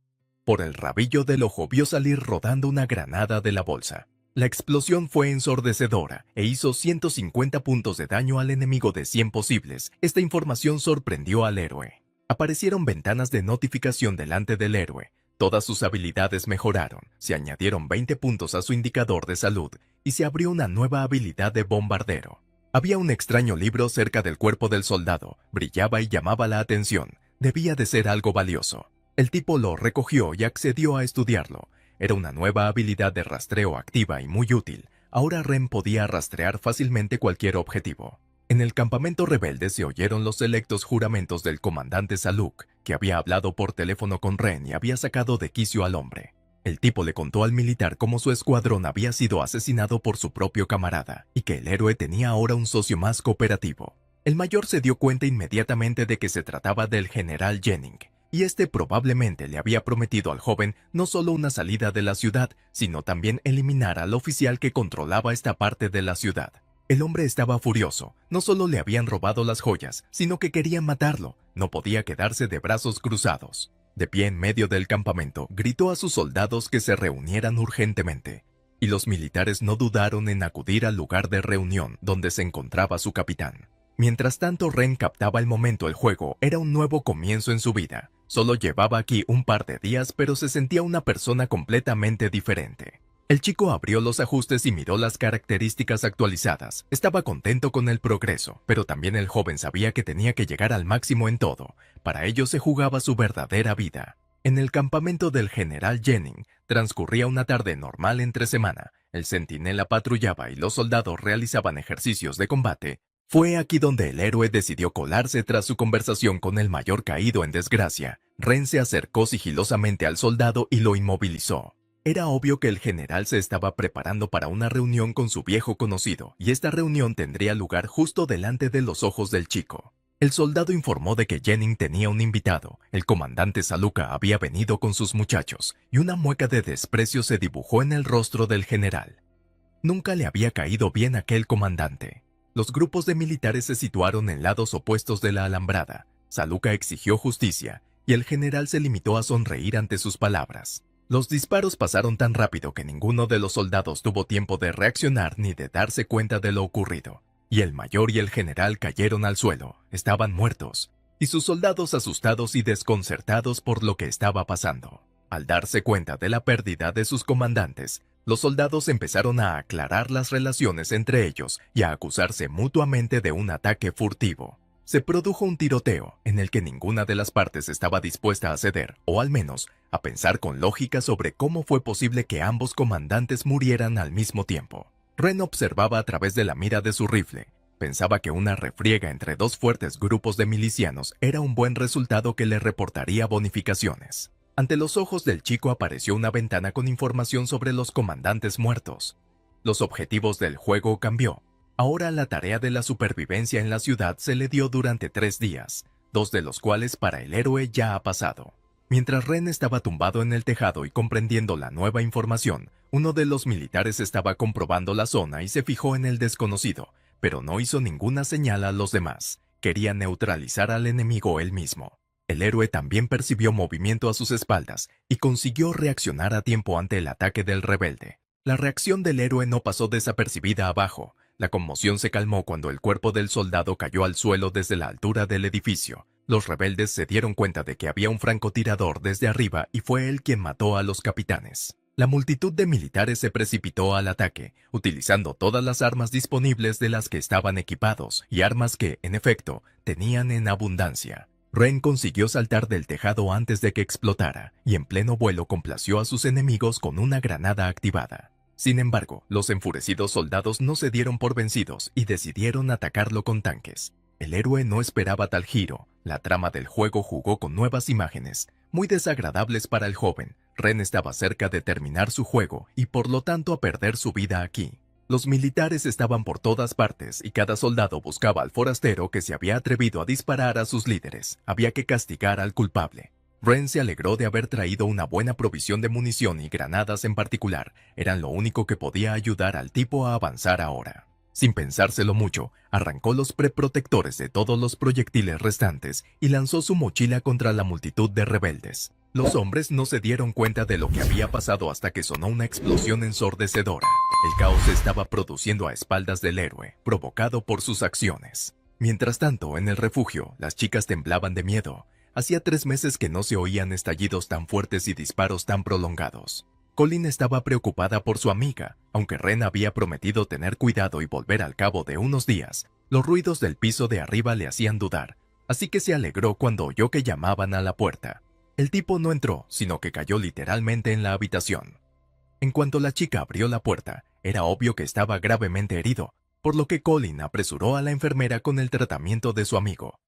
Por el rabillo del ojo vio salir rodando una granada de la bolsa. La explosión fue ensordecedora e hizo 150 puntos de daño al enemigo de 100 posibles. Esta información sorprendió al héroe. Aparecieron ventanas de notificación delante del héroe. Todas sus habilidades mejoraron, se añadieron 20 puntos a su indicador de salud y se abrió una nueva habilidad de bombardero. Había un extraño libro cerca del cuerpo del soldado, brillaba y llamaba la atención. Debía de ser algo valioso. El tipo lo recogió y accedió a estudiarlo. Era una nueva habilidad de rastreo activa y muy útil. Ahora Ren podía rastrear fácilmente cualquier objetivo. En el campamento rebelde se oyeron los selectos juramentos del comandante Saluk, que había hablado por teléfono con Ren y había sacado de quicio al hombre. El tipo le contó al militar cómo su escuadrón había sido asesinado por su propio camarada y que el héroe tenía ahora un socio más cooperativo. El mayor se dio cuenta inmediatamente de que se trataba del general Jennings, y este probablemente le había prometido al joven no solo una salida de la ciudad, sino también eliminar al oficial que controlaba esta parte de la ciudad. El hombre estaba furioso, no solo le habían robado las joyas, sino que querían matarlo, no podía quedarse de brazos cruzados. De pie en medio del campamento, gritó a sus soldados que se reunieran urgentemente, y los militares no dudaron en acudir al lugar de reunión donde se encontraba su capitán. Mientras tanto, Ren captaba el momento del juego, era un nuevo comienzo en su vida. Solo llevaba aquí un par de días, pero se sentía una persona completamente diferente. El chico abrió los ajustes y miró las características actualizadas. Estaba contento con el progreso, pero también el joven sabía que tenía que llegar al máximo en todo. Para ello se jugaba su verdadera vida. En el campamento del general Jennings transcurría una tarde normal entre semana. El centinela patrullaba y los soldados realizaban ejercicios de combate. Fue aquí donde el héroe decidió colarse tras su conversación con el mayor caído en desgracia. Ren se acercó sigilosamente al soldado y lo inmovilizó. Era obvio que el general se estaba preparando para una reunión con su viejo conocido, y esta reunión tendría lugar justo delante de los ojos del chico. El soldado informó de que Jennings tenía un invitado. El comandante Saluka había venido con sus muchachos, y una mueca de desprecio se dibujó en el rostro del general. Nunca le había caído bien aquel comandante. Los grupos de militares se situaron en lados opuestos de la alambrada. Saluka exigió justicia, y el general se limitó a sonreír ante sus palabras. Los disparos pasaron tan rápido que ninguno de los soldados tuvo tiempo de reaccionar ni de darse cuenta de lo ocurrido, y el mayor y el general cayeron al suelo, estaban muertos, y sus soldados asustados y desconcertados por lo que estaba pasando. Al darse cuenta de la pérdida de sus comandantes, los soldados empezaron a aclarar las relaciones entre ellos y a acusarse mutuamente de un ataque furtivo. Se produjo un tiroteo en el que ninguna de las partes estaba dispuesta a ceder, o al menos a pensar con lógica sobre cómo fue posible que ambos comandantes murieran al mismo tiempo. Ren observaba a través de la mira de su rifle. Pensaba que una refriega entre dos fuertes grupos de milicianos era un buen resultado que le reportaría bonificaciones. Ante los ojos del chico apareció una ventana con información sobre los comandantes muertos. Los objetivos del juego cambió. Ahora la tarea de la supervivencia en la ciudad se le dio durante 3 días, 2 de los cuales para el héroe ya ha pasado. Mientras Ren estaba tumbado en el tejado y comprendiendo la nueva información, uno de los militares estaba comprobando la zona y se fijó en el desconocido, pero no hizo ninguna señal a los demás. Quería neutralizar al enemigo él mismo. El héroe también percibió movimiento a sus espaldas y consiguió reaccionar a tiempo ante el ataque del rebelde. La reacción del héroe no pasó desapercibida abajo. La conmoción se calmó cuando el cuerpo del soldado cayó al suelo desde la altura del edificio. Los rebeldes se dieron cuenta de que había un francotirador desde arriba y fue él quien mató a los capitanes. La multitud de militares se precipitó al ataque, utilizando todas las armas disponibles de las que estaban equipados y armas que, en efecto, tenían en abundancia. Ren consiguió saltar del tejado antes de que explotara y en pleno vuelo complació a sus enemigos con una granada activada. Sin embargo, los enfurecidos soldados no se dieron por vencidos y decidieron atacarlo con tanques. El héroe no esperaba tal giro. La trama del juego jugó con nuevas imágenes, muy desagradables para el joven. Ren estaba cerca de terminar su juego y por lo tanto a perder su vida aquí. Los militares estaban por todas partes y cada soldado buscaba al forastero que se había atrevido a disparar a sus líderes. Había que castigar al culpable. Ren se alegró de haber traído una buena provisión de munición y granadas en particular. Eran lo único que podía ayudar al tipo a avanzar ahora. Sin pensárselo mucho, arrancó los preprotectores de todos los proyectiles restantes y lanzó su mochila contra la multitud de rebeldes. Los hombres no se dieron cuenta de lo que había pasado hasta que sonó una explosión ensordecedora. El caos se estaba produciendo a espaldas del héroe, provocado por sus acciones. Mientras tanto, en el refugio, las chicas temblaban de miedo. Hacía 3 meses que no se oían estallidos tan fuertes y disparos tan prolongados. Colin estaba preocupada por su amiga, aunque Ren había prometido tener cuidado y volver al cabo de unos días. Los ruidos del piso de arriba le hacían dudar, así que se alegró cuando oyó que llamaban a la puerta. El tipo no entró, sino que cayó literalmente en la habitación. En cuanto la chica abrió la puerta, era obvio que estaba gravemente herido, por lo que Colin apresuró a la enfermera con el tratamiento de su amigo.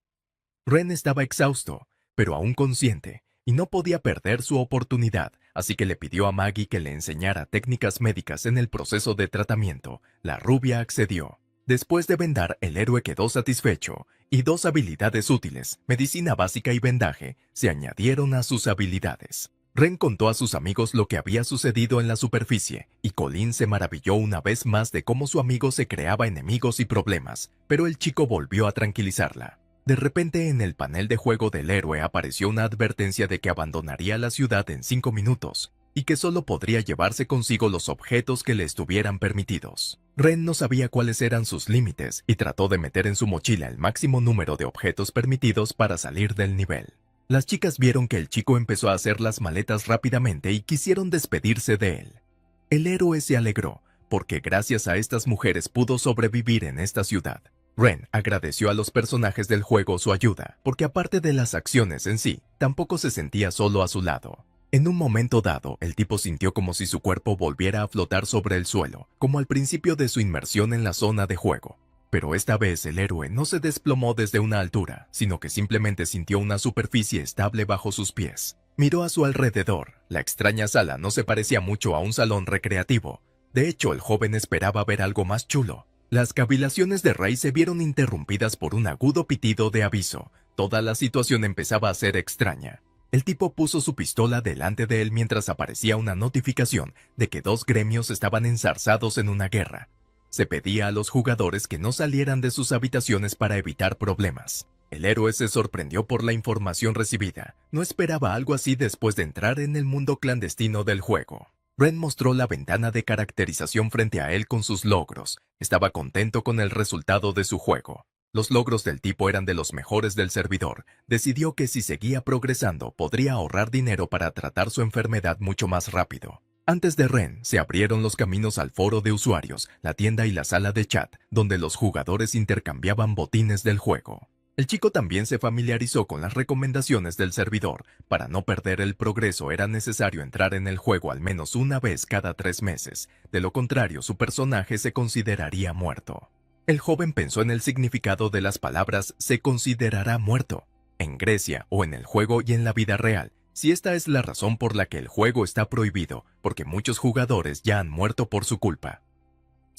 Ren estaba exhausto, pero aún consciente, y no podía perder su oportunidad, así que le pidió a Maggie que le enseñara técnicas médicas en el proceso de tratamiento. La rubia accedió. Después de vendar, el héroe quedó satisfecho, y 2 habilidades útiles, medicina básica y vendaje, se añadieron a sus habilidades. Ren contó a sus amigos lo que había sucedido en la superficie, y Colin se maravilló una vez más de cómo su amigo se creaba enemigos y problemas, pero el chico volvió a tranquilizarla. De repente en el panel de juego del héroe apareció una advertencia de que abandonaría la ciudad en 5 minutos y que solo podría llevarse consigo los objetos que le estuvieran permitidos. Ren no sabía cuáles eran sus límites y trató de meter en su mochila el máximo número de objetos permitidos para salir del nivel. Las chicas vieron que el chico empezó a hacer las maletas rápidamente y quisieron despedirse de él. El héroe se alegró, porque gracias a estas mujeres pudo sobrevivir en esta ciudad. Ren agradeció a los personajes del juego su ayuda, porque aparte de las acciones en sí, tampoco se sentía solo a su lado. En un momento dado, el tipo sintió como si su cuerpo volviera a flotar sobre el suelo, como al principio de su inmersión en la zona de juego. Pero esta vez el héroe no se desplomó desde una altura, sino que simplemente sintió una superficie estable bajo sus pies. Miró a su alrededor. La extraña sala no se parecía mucho a un salón recreativo. De hecho, el joven esperaba ver algo más chulo. Las cavilaciones de Ray se vieron interrumpidas por un agudo pitido de aviso. Toda la situación empezaba a ser extraña. El tipo puso su pistola delante de él mientras aparecía una notificación de que 2 gremios estaban enzarzados en una guerra. Se pedía a los jugadores que no salieran de sus habitaciones para evitar problemas. El héroe se sorprendió por la información recibida. No esperaba algo así después de entrar en el mundo clandestino del juego. Ren mostró la ventana de caracterización frente a él con sus logros. Estaba contento con el resultado de su juego. Los logros del tipo eran de los mejores del servidor. Decidió que si seguía progresando, podría ahorrar dinero para tratar su enfermedad mucho más rápido. Antes de Ren, se abrieron los caminos al foro de usuarios, la tienda y la sala de chat, donde los jugadores intercambiaban botines del juego. El chico también se familiarizó con las recomendaciones del servidor. Para no perder el progreso era necesario entrar en el juego al menos una vez cada 3 meses. De lo contrario, su personaje se consideraría muerto. El joven pensó en el significado de las palabras «se considerará muerto» en Grecia o en el juego y en la vida real. Si esta es la razón por la que el juego está prohibido, porque muchos jugadores ya han muerto por su culpa.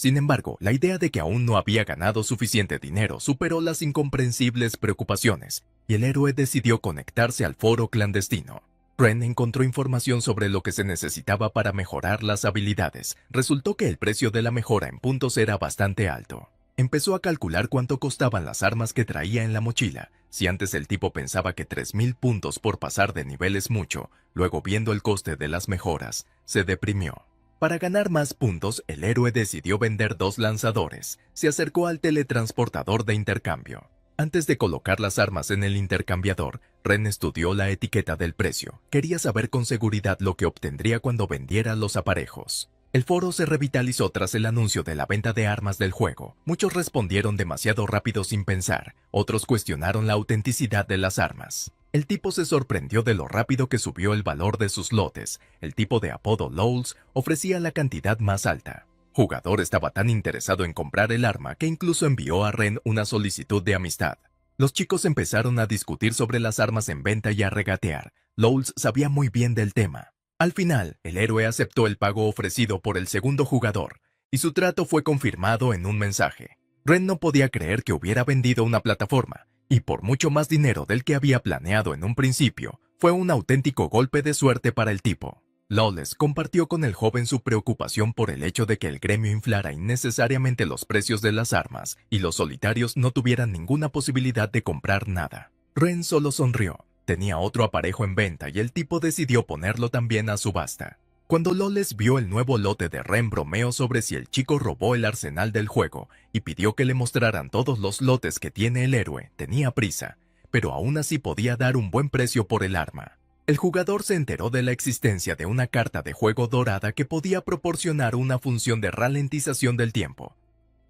Sin embargo, la idea de que aún no había ganado suficiente dinero superó las incomprensibles preocupaciones, y el héroe decidió conectarse al foro clandestino. Ren encontró información sobre lo que se necesitaba para mejorar las habilidades. Resultó que el precio de la mejora en puntos era bastante alto. Empezó a calcular cuánto costaban las armas que traía en la mochila. Si antes el tipo pensaba que 3000 puntos por pasar de nivel es mucho, luego viendo el coste de las mejoras, se deprimió. Para ganar más puntos, el héroe decidió vender 2 lanzadores. Se acercó al teletransportador de intercambio. Antes de colocar las armas en el intercambiador, Ren estudió la etiqueta del precio. Quería saber con seguridad lo que obtendría cuando vendiera los aparejos. El foro se revitalizó tras el anuncio de la venta de armas del juego. Muchos respondieron demasiado rápido sin pensar, otros cuestionaron la autenticidad de las armas. El tipo se sorprendió de lo rápido que subió el valor de sus lotes. El tipo de apodo Lowls ofrecía la cantidad más alta. Jugador estaba tan interesado en comprar el arma que incluso envió a Ren una solicitud de amistad. Los chicos empezaron a discutir sobre las armas en venta y a regatear. Lowls sabía muy bien del tema. Al final, el héroe aceptó el pago ofrecido por el segundo jugador, y su trato fue confirmado en un mensaje. Ren no podía creer que hubiera vendido una plataforma, y por mucho más dinero del que había planeado en un principio, fue un auténtico golpe de suerte para el tipo. Lawless compartió con el joven su preocupación por el hecho de que el gremio inflara innecesariamente los precios de las armas y los solitarios no tuvieran ninguna posibilidad de comprar nada. Ren solo sonrió. Tenía otro aparejo en venta y el tipo decidió ponerlo también a subasta. Cuando Lawless vio el nuevo lote de Ren, bromeó sobre si el chico robó el arsenal del juego y pidió que le mostraran todos los lotes que tiene el héroe. Tenía prisa, pero aún así podía dar un buen precio por el arma. El jugador se enteró de la existencia de una carta de juego dorada que podía proporcionar una función de ralentización del tiempo.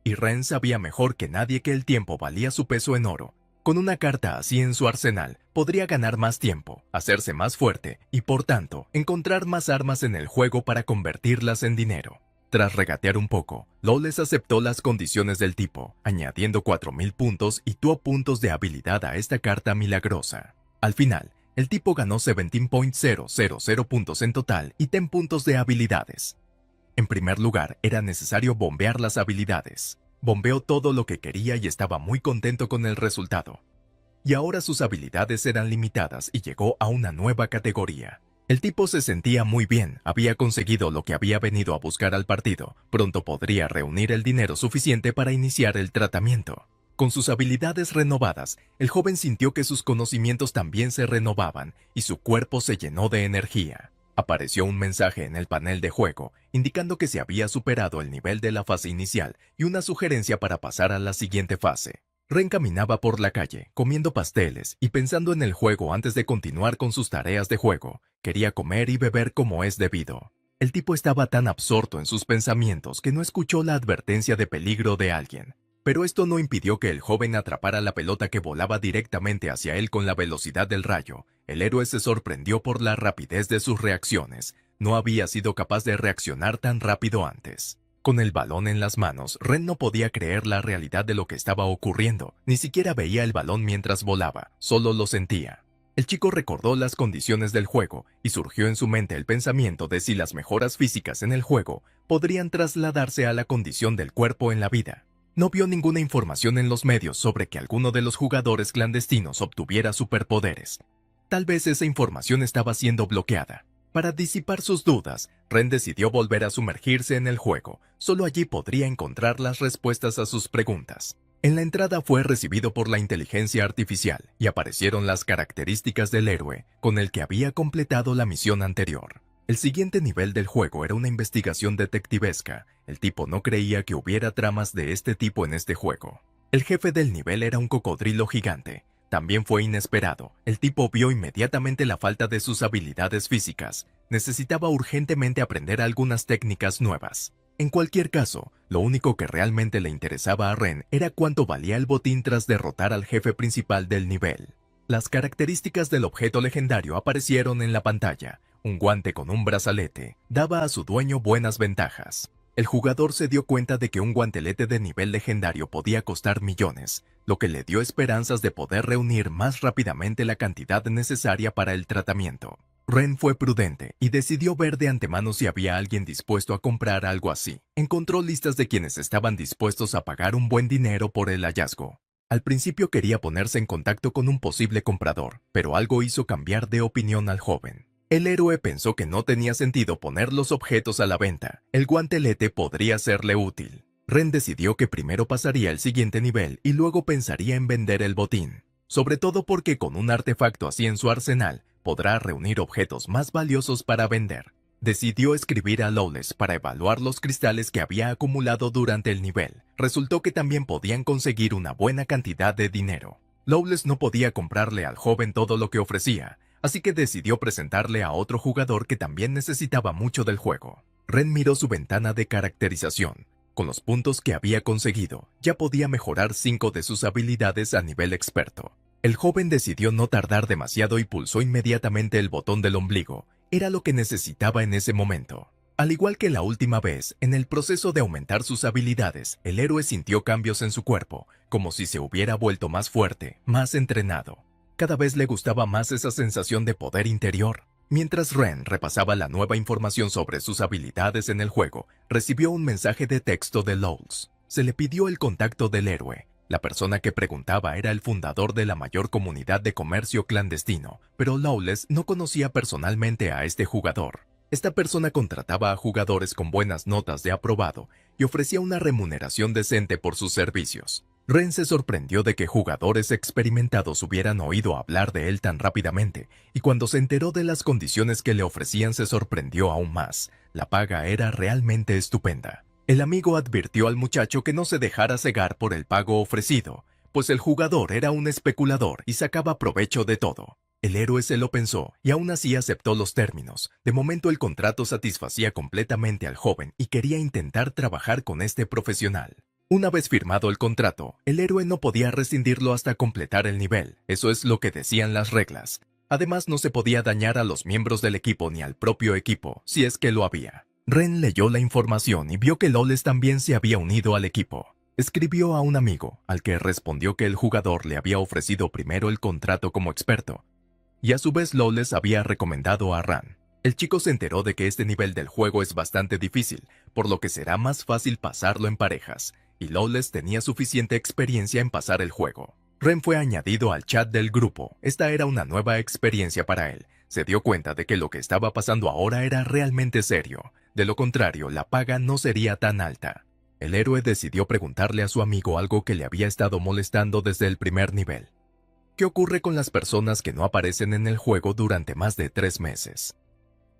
Y Ren sabía mejor que nadie que el tiempo valía su peso en oro. Con una carta así en su arsenal, podría ganar más tiempo, hacerse más fuerte y, por tanto, encontrar más armas en el juego para convertirlas en dinero. Tras regatear un poco, Lawless aceptó las condiciones del tipo, añadiendo 4000 puntos y 2 puntos de habilidad a esta carta milagrosa. Al final, el tipo ganó 17.000 puntos en total y 10 puntos de habilidades. En primer lugar, era necesario bombear las habilidades. Bombeó todo lo que quería y estaba muy contento con el resultado. Y ahora sus habilidades eran limitadas y llegó a una nueva categoría. El tipo se sentía muy bien, había conseguido lo que había venido a buscar al partido. Pronto podría reunir el dinero suficiente para iniciar el tratamiento. Con sus habilidades renovadas, el joven sintió que sus conocimientos también se renovaban y su cuerpo se llenó de energía. Apareció un mensaje en el panel de juego, indicando que se había superado el nivel de la fase inicial y una sugerencia para pasar a la siguiente fase. Ren caminaba por la calle, comiendo pasteles y pensando en el juego antes de continuar con sus tareas de juego. Quería comer y beber como es debido. El tipo estaba tan absorto en sus pensamientos que no escuchó la advertencia de peligro de alguien. Pero esto no impidió que el joven atrapara la pelota que volaba directamente hacia él con la velocidad del rayo. El héroe se sorprendió por la rapidez de sus reacciones. No había sido capaz de reaccionar tan rápido antes. Con el balón en las manos, Ren no podía creer la realidad de lo que estaba ocurriendo. Ni siquiera veía el balón mientras volaba, solo lo sentía. El chico recordó las condiciones del juego y surgió en su mente el pensamiento de si las mejoras físicas en el juego podrían trasladarse a la condición del cuerpo en la vida. No vio ninguna información en los medios sobre que alguno de los jugadores clandestinos obtuviera superpoderes. Tal vez esa información estaba siendo bloqueada. Para disipar sus dudas, Ren decidió volver a sumergirse en el juego. Solo allí podría encontrar las respuestas a sus preguntas. En la entrada fue recibido por la inteligencia artificial y aparecieron las características del héroe con el que había completado la misión anterior. El siguiente nivel del juego era una investigación detectivesca. El tipo no creía que hubiera tramas de este tipo en este juego. El jefe del nivel era un cocodrilo gigante. También fue inesperado. El tipo vio inmediatamente la falta de sus habilidades físicas. Necesitaba urgentemente aprender algunas técnicas nuevas. En cualquier caso, lo único que realmente le interesaba a Ren era cuánto valía el botín tras derrotar al jefe principal del nivel. Las características del objeto legendario aparecieron en la pantalla. Un guante con un brazalete daba a su dueño buenas ventajas. El jugador se dio cuenta de que un guantelete de nivel legendario podía costar millones, lo que le dio esperanzas de poder reunir más rápidamente la cantidad necesaria para el tratamiento. Ren fue prudente y decidió ver de antemano si había alguien dispuesto a comprar algo así. Encontró listas de quienes estaban dispuestos a pagar un buen dinero por el hallazgo. Al principio quería ponerse en contacto con un posible comprador, pero algo hizo cambiar de opinión al joven. El héroe pensó que no tenía sentido poner los objetos a la venta. El guantelete podría serle útil. Ren decidió que primero pasaría el siguiente nivel y luego pensaría en vender el botín. Sobre todo porque con un artefacto así en su arsenal, podrá reunir objetos más valiosos para vender. Decidió escribir a Lawless para evaluar los cristales que había acumulado durante el nivel. Resultó que también podían conseguir una buena cantidad de dinero. Lawless no podía comprarle al joven todo lo que ofrecía, así que decidió presentarle a otro jugador que también necesitaba mucho del juego. Ren miró su ventana de caracterización. Con los puntos que había conseguido, ya podía mejorar 5 de sus habilidades a nivel experto. El joven decidió no tardar demasiado y pulsó inmediatamente el botón del ombligo. Era lo que necesitaba en ese momento. Al igual que la última vez, en el proceso de aumentar sus habilidades, el héroe sintió cambios en su cuerpo, como si se hubiera vuelto más fuerte, más entrenado. Cada vez le gustaba más esa sensación de poder interior. Mientras Ren repasaba la nueva información sobre sus habilidades en el juego, recibió un mensaje de texto de Lawless. Se le pidió el contacto del héroe. La persona que preguntaba era el fundador de la mayor comunidad de comercio clandestino, pero Lawless no conocía personalmente a este jugador. Esta persona contrataba a jugadores con buenas notas de aprobado y ofrecía una remuneración decente por sus servicios. Ren se sorprendió de que jugadores experimentados hubieran oído hablar de él tan rápidamente, y cuando se enteró de las condiciones que le ofrecían se sorprendió aún más. La paga era realmente estupenda. El amigo advirtió al muchacho que no se dejara cegar por el pago ofrecido, pues el jugador era un especulador y sacaba provecho de todo. El héroe se lo pensó y aún así aceptó los términos. De momento el contrato satisfacía completamente al joven y quería intentar trabajar con este profesional. Una vez firmado el contrato, el héroe no podía rescindirlo hasta completar el nivel. Eso es lo que decían las reglas. Además, no se podía dañar a los miembros del equipo ni al propio equipo, si es que lo había. Ren leyó la información y vio que Lawless también se había unido al equipo. Escribió a un amigo, al que respondió que el jugador le había ofrecido primero el contrato como experto, y a su vez Lawless había recomendado a Ran. El chico se enteró de que este nivel del juego es bastante difícil, por lo que será más fácil pasarlo en parejas, y Lawless tenía suficiente experiencia en pasar el juego. Ren fue añadido al chat del grupo. Esta era una nueva experiencia para él. Se dio cuenta de que lo que estaba pasando ahora era realmente serio. De lo contrario, la paga no sería tan alta. El héroe decidió preguntarle a su amigo algo que le había estado molestando desde el primer nivel. ¿Qué ocurre con las personas que no aparecen en el juego durante más de 3 meses?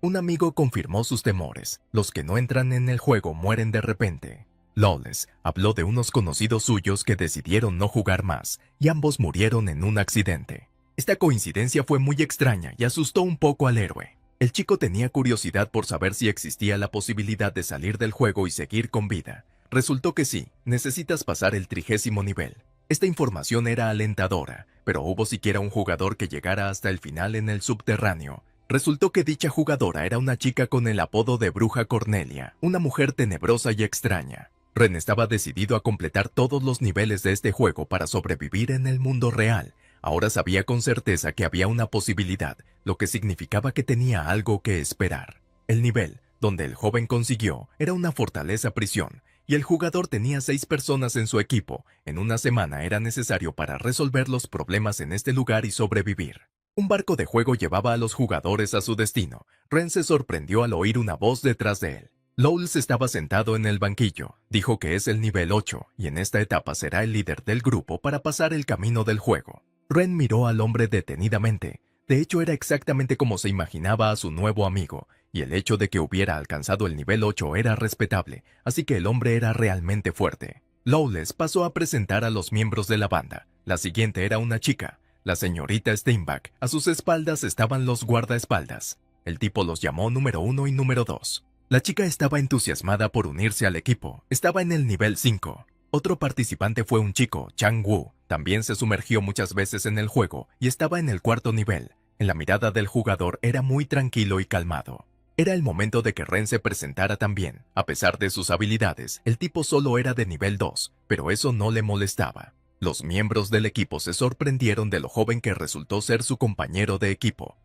Un amigo confirmó sus temores. Los que no entran en el juego mueren de repente. Lawless habló de unos conocidos suyos que decidieron no jugar más, y ambos murieron en un accidente. Esta coincidencia fue muy extraña y asustó un poco al héroe. El chico tenía curiosidad por saber si existía la posibilidad de salir del juego y seguir con vida. Resultó que sí, necesitas pasar el 30º nivel. Esta información era alentadora, pero hubo siquiera un jugador que llegara hasta el final en el subterráneo. Resultó que dicha jugadora era una chica con el apodo de Bruja Cornelia, una mujer tenebrosa y extraña. Ren estaba decidido a completar todos los niveles de este juego para sobrevivir en el mundo real. Ahora sabía con certeza que había una posibilidad, lo que significaba que tenía algo que esperar. El nivel, donde el joven consiguió, era una fortaleza prisión, y el jugador tenía 6 personas en su equipo. En una semana era necesario para resolver los problemas en este lugar y sobrevivir. Un barco de juego llevaba a los jugadores a su destino. Ren se sorprendió al oír una voz detrás de él. Lawless estaba sentado en el banquillo. Dijo que es el nivel 8 y en esta etapa será el líder del grupo para pasar el camino del juego. Ren miró al hombre detenidamente. De hecho, era exactamente como se imaginaba a su nuevo amigo, y el hecho de que hubiera alcanzado el nivel 8 era respetable, así que el hombre era realmente fuerte. Lawless pasó a presentar a los miembros de la banda. La siguiente era una chica, la señorita Steinbach. A sus espaldas estaban los guardaespaldas. El tipo los llamó número 1 y número 2. La chica estaba entusiasmada por unirse al equipo. Estaba en el nivel 5. Otro participante fue un chico, Chang Wu. También se sumergió muchas veces en el juego y estaba en el 4º nivel. En la mirada del jugador era muy tranquilo y calmado. Era el momento de que Ren se presentara también. A pesar de sus habilidades, el tipo solo era de nivel 2, pero eso no le molestaba. Los miembros del equipo se sorprendieron de lo joven que resultó ser su compañero de equipo.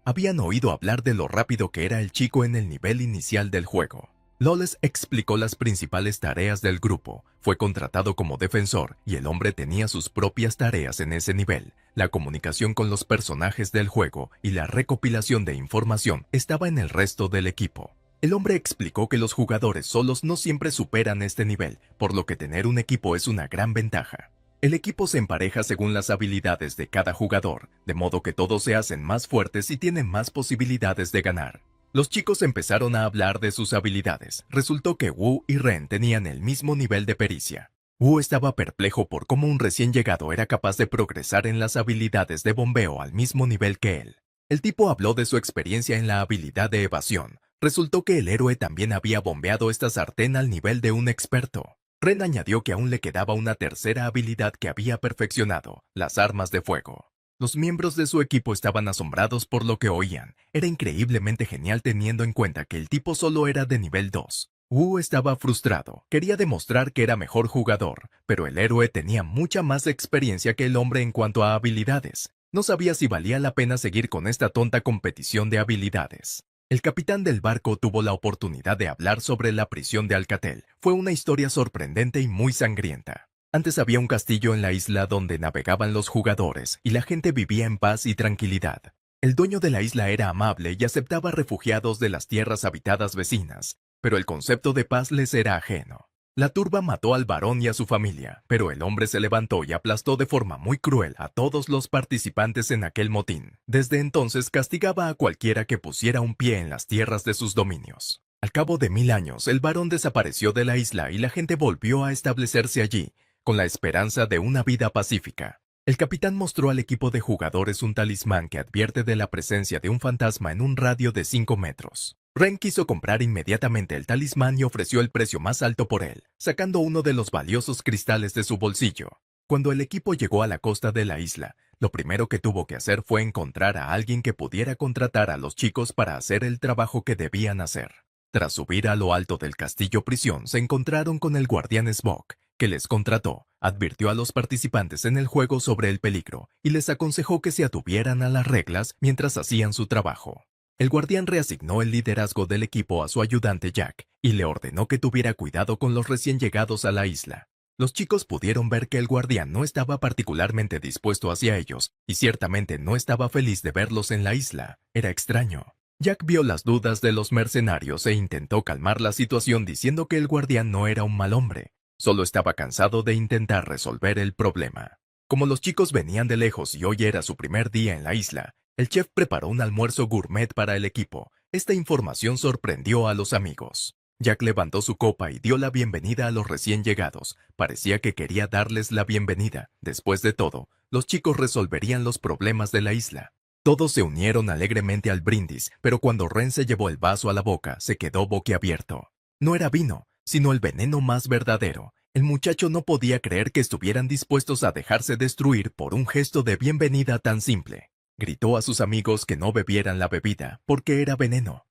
Habían oído hablar de lo rápido que era el chico en el nivel inicial del juego. Lawless explicó las principales tareas del grupo. Fue contratado como defensor y el hombre tenía sus propias tareas en ese nivel. La comunicación con los personajes del juego y la recopilación de información estaba en el resto del equipo. El hombre explicó que los jugadores solos no siempre superan este nivel, por lo que tener un equipo es una gran ventaja. El equipo se empareja según las habilidades de cada jugador, de modo que todos se hacen más fuertes y tienen más posibilidades de ganar. Los chicos empezaron a hablar de sus habilidades. Resultó que Wu y Ren tenían el mismo nivel de pericia. Wu estaba perplejo por cómo un recién llegado era capaz de progresar en las habilidades de bombeo al mismo nivel que él. El tipo habló de su experiencia en la habilidad de evasión. Resultó que el héroe también había bombeado esta sartén al nivel de un experto. Ren añadió que aún le quedaba una tercera habilidad que había perfeccionado, las armas de fuego. Los miembros de su equipo estaban asombrados por lo que oían. Era increíblemente genial teniendo en cuenta que el tipo solo era de nivel 2. Wu estaba frustrado, quería demostrar que era mejor jugador, pero el héroe tenía mucha más experiencia que el hombre en cuanto a habilidades. No sabía si valía la pena seguir con esta tonta competición de habilidades. El capitán del barco tuvo la oportunidad de hablar sobre la prisión de Alcatel. Fue una historia sorprendente y muy sangrienta. Antes había un castillo en la isla donde navegaban los jugadores y la gente vivía en paz y tranquilidad. El dueño de la isla era amable y aceptaba refugiados de las tierras habitadas vecinas, pero el concepto de paz les era ajeno. La turba mató al varón y a su familia, pero el hombre se levantó y aplastó de forma muy cruel a todos los participantes en aquel motín. Desde entonces castigaba a cualquiera que pusiera un pie en las tierras de sus dominios. Al cabo de 1000 años, el varón desapareció de la isla y la gente volvió a establecerse allí, con la esperanza de una vida pacífica. El capitán mostró al equipo de jugadores un talismán que advierte de la presencia de un fantasma en un radio de 5 metros. Ren quiso comprar inmediatamente el talismán y ofreció el precio más alto por él, sacando uno de los valiosos cristales de su bolsillo. Cuando el equipo llegó a la costa de la isla, lo primero que tuvo que hacer fue encontrar a alguien que pudiera contratar a los chicos para hacer el trabajo que debían hacer. Tras subir a lo alto del castillo prisión, se encontraron con el guardián Spock, que les contrató, advirtió a los participantes en el juego sobre el peligro y les aconsejó que se atuvieran a las reglas mientras hacían su trabajo. El guardián reasignó el liderazgo del equipo a su ayudante Jack y le ordenó que tuviera cuidado con los recién llegados a la isla. Los chicos pudieron ver que el guardián no estaba particularmente dispuesto hacia ellos y ciertamente no estaba feliz de verlos en la isla. Era extraño. Jack vio las dudas de los mercenarios e intentó calmar la situación diciendo que el guardián no era un mal hombre. Solo estaba cansado de intentar resolver el problema. Como los chicos venían de lejos y hoy era su primer día en la isla, el chef preparó un almuerzo gourmet para el equipo. Esta información sorprendió a los amigos. Jack levantó su copa y dio la bienvenida a los recién llegados. Parecía que quería darles la bienvenida. Después de todo, los chicos resolverían los problemas de la isla. Todos se unieron alegremente al brindis, pero cuando Ren se llevó el vaso a la boca, se quedó boquiabierto. No era vino, sino el veneno más verdadero. El muchacho no podía creer que estuvieran dispuestos a dejarse destruir por un gesto de bienvenida tan simple. Gritó a sus amigos que no bebieran la bebida, porque era veneno.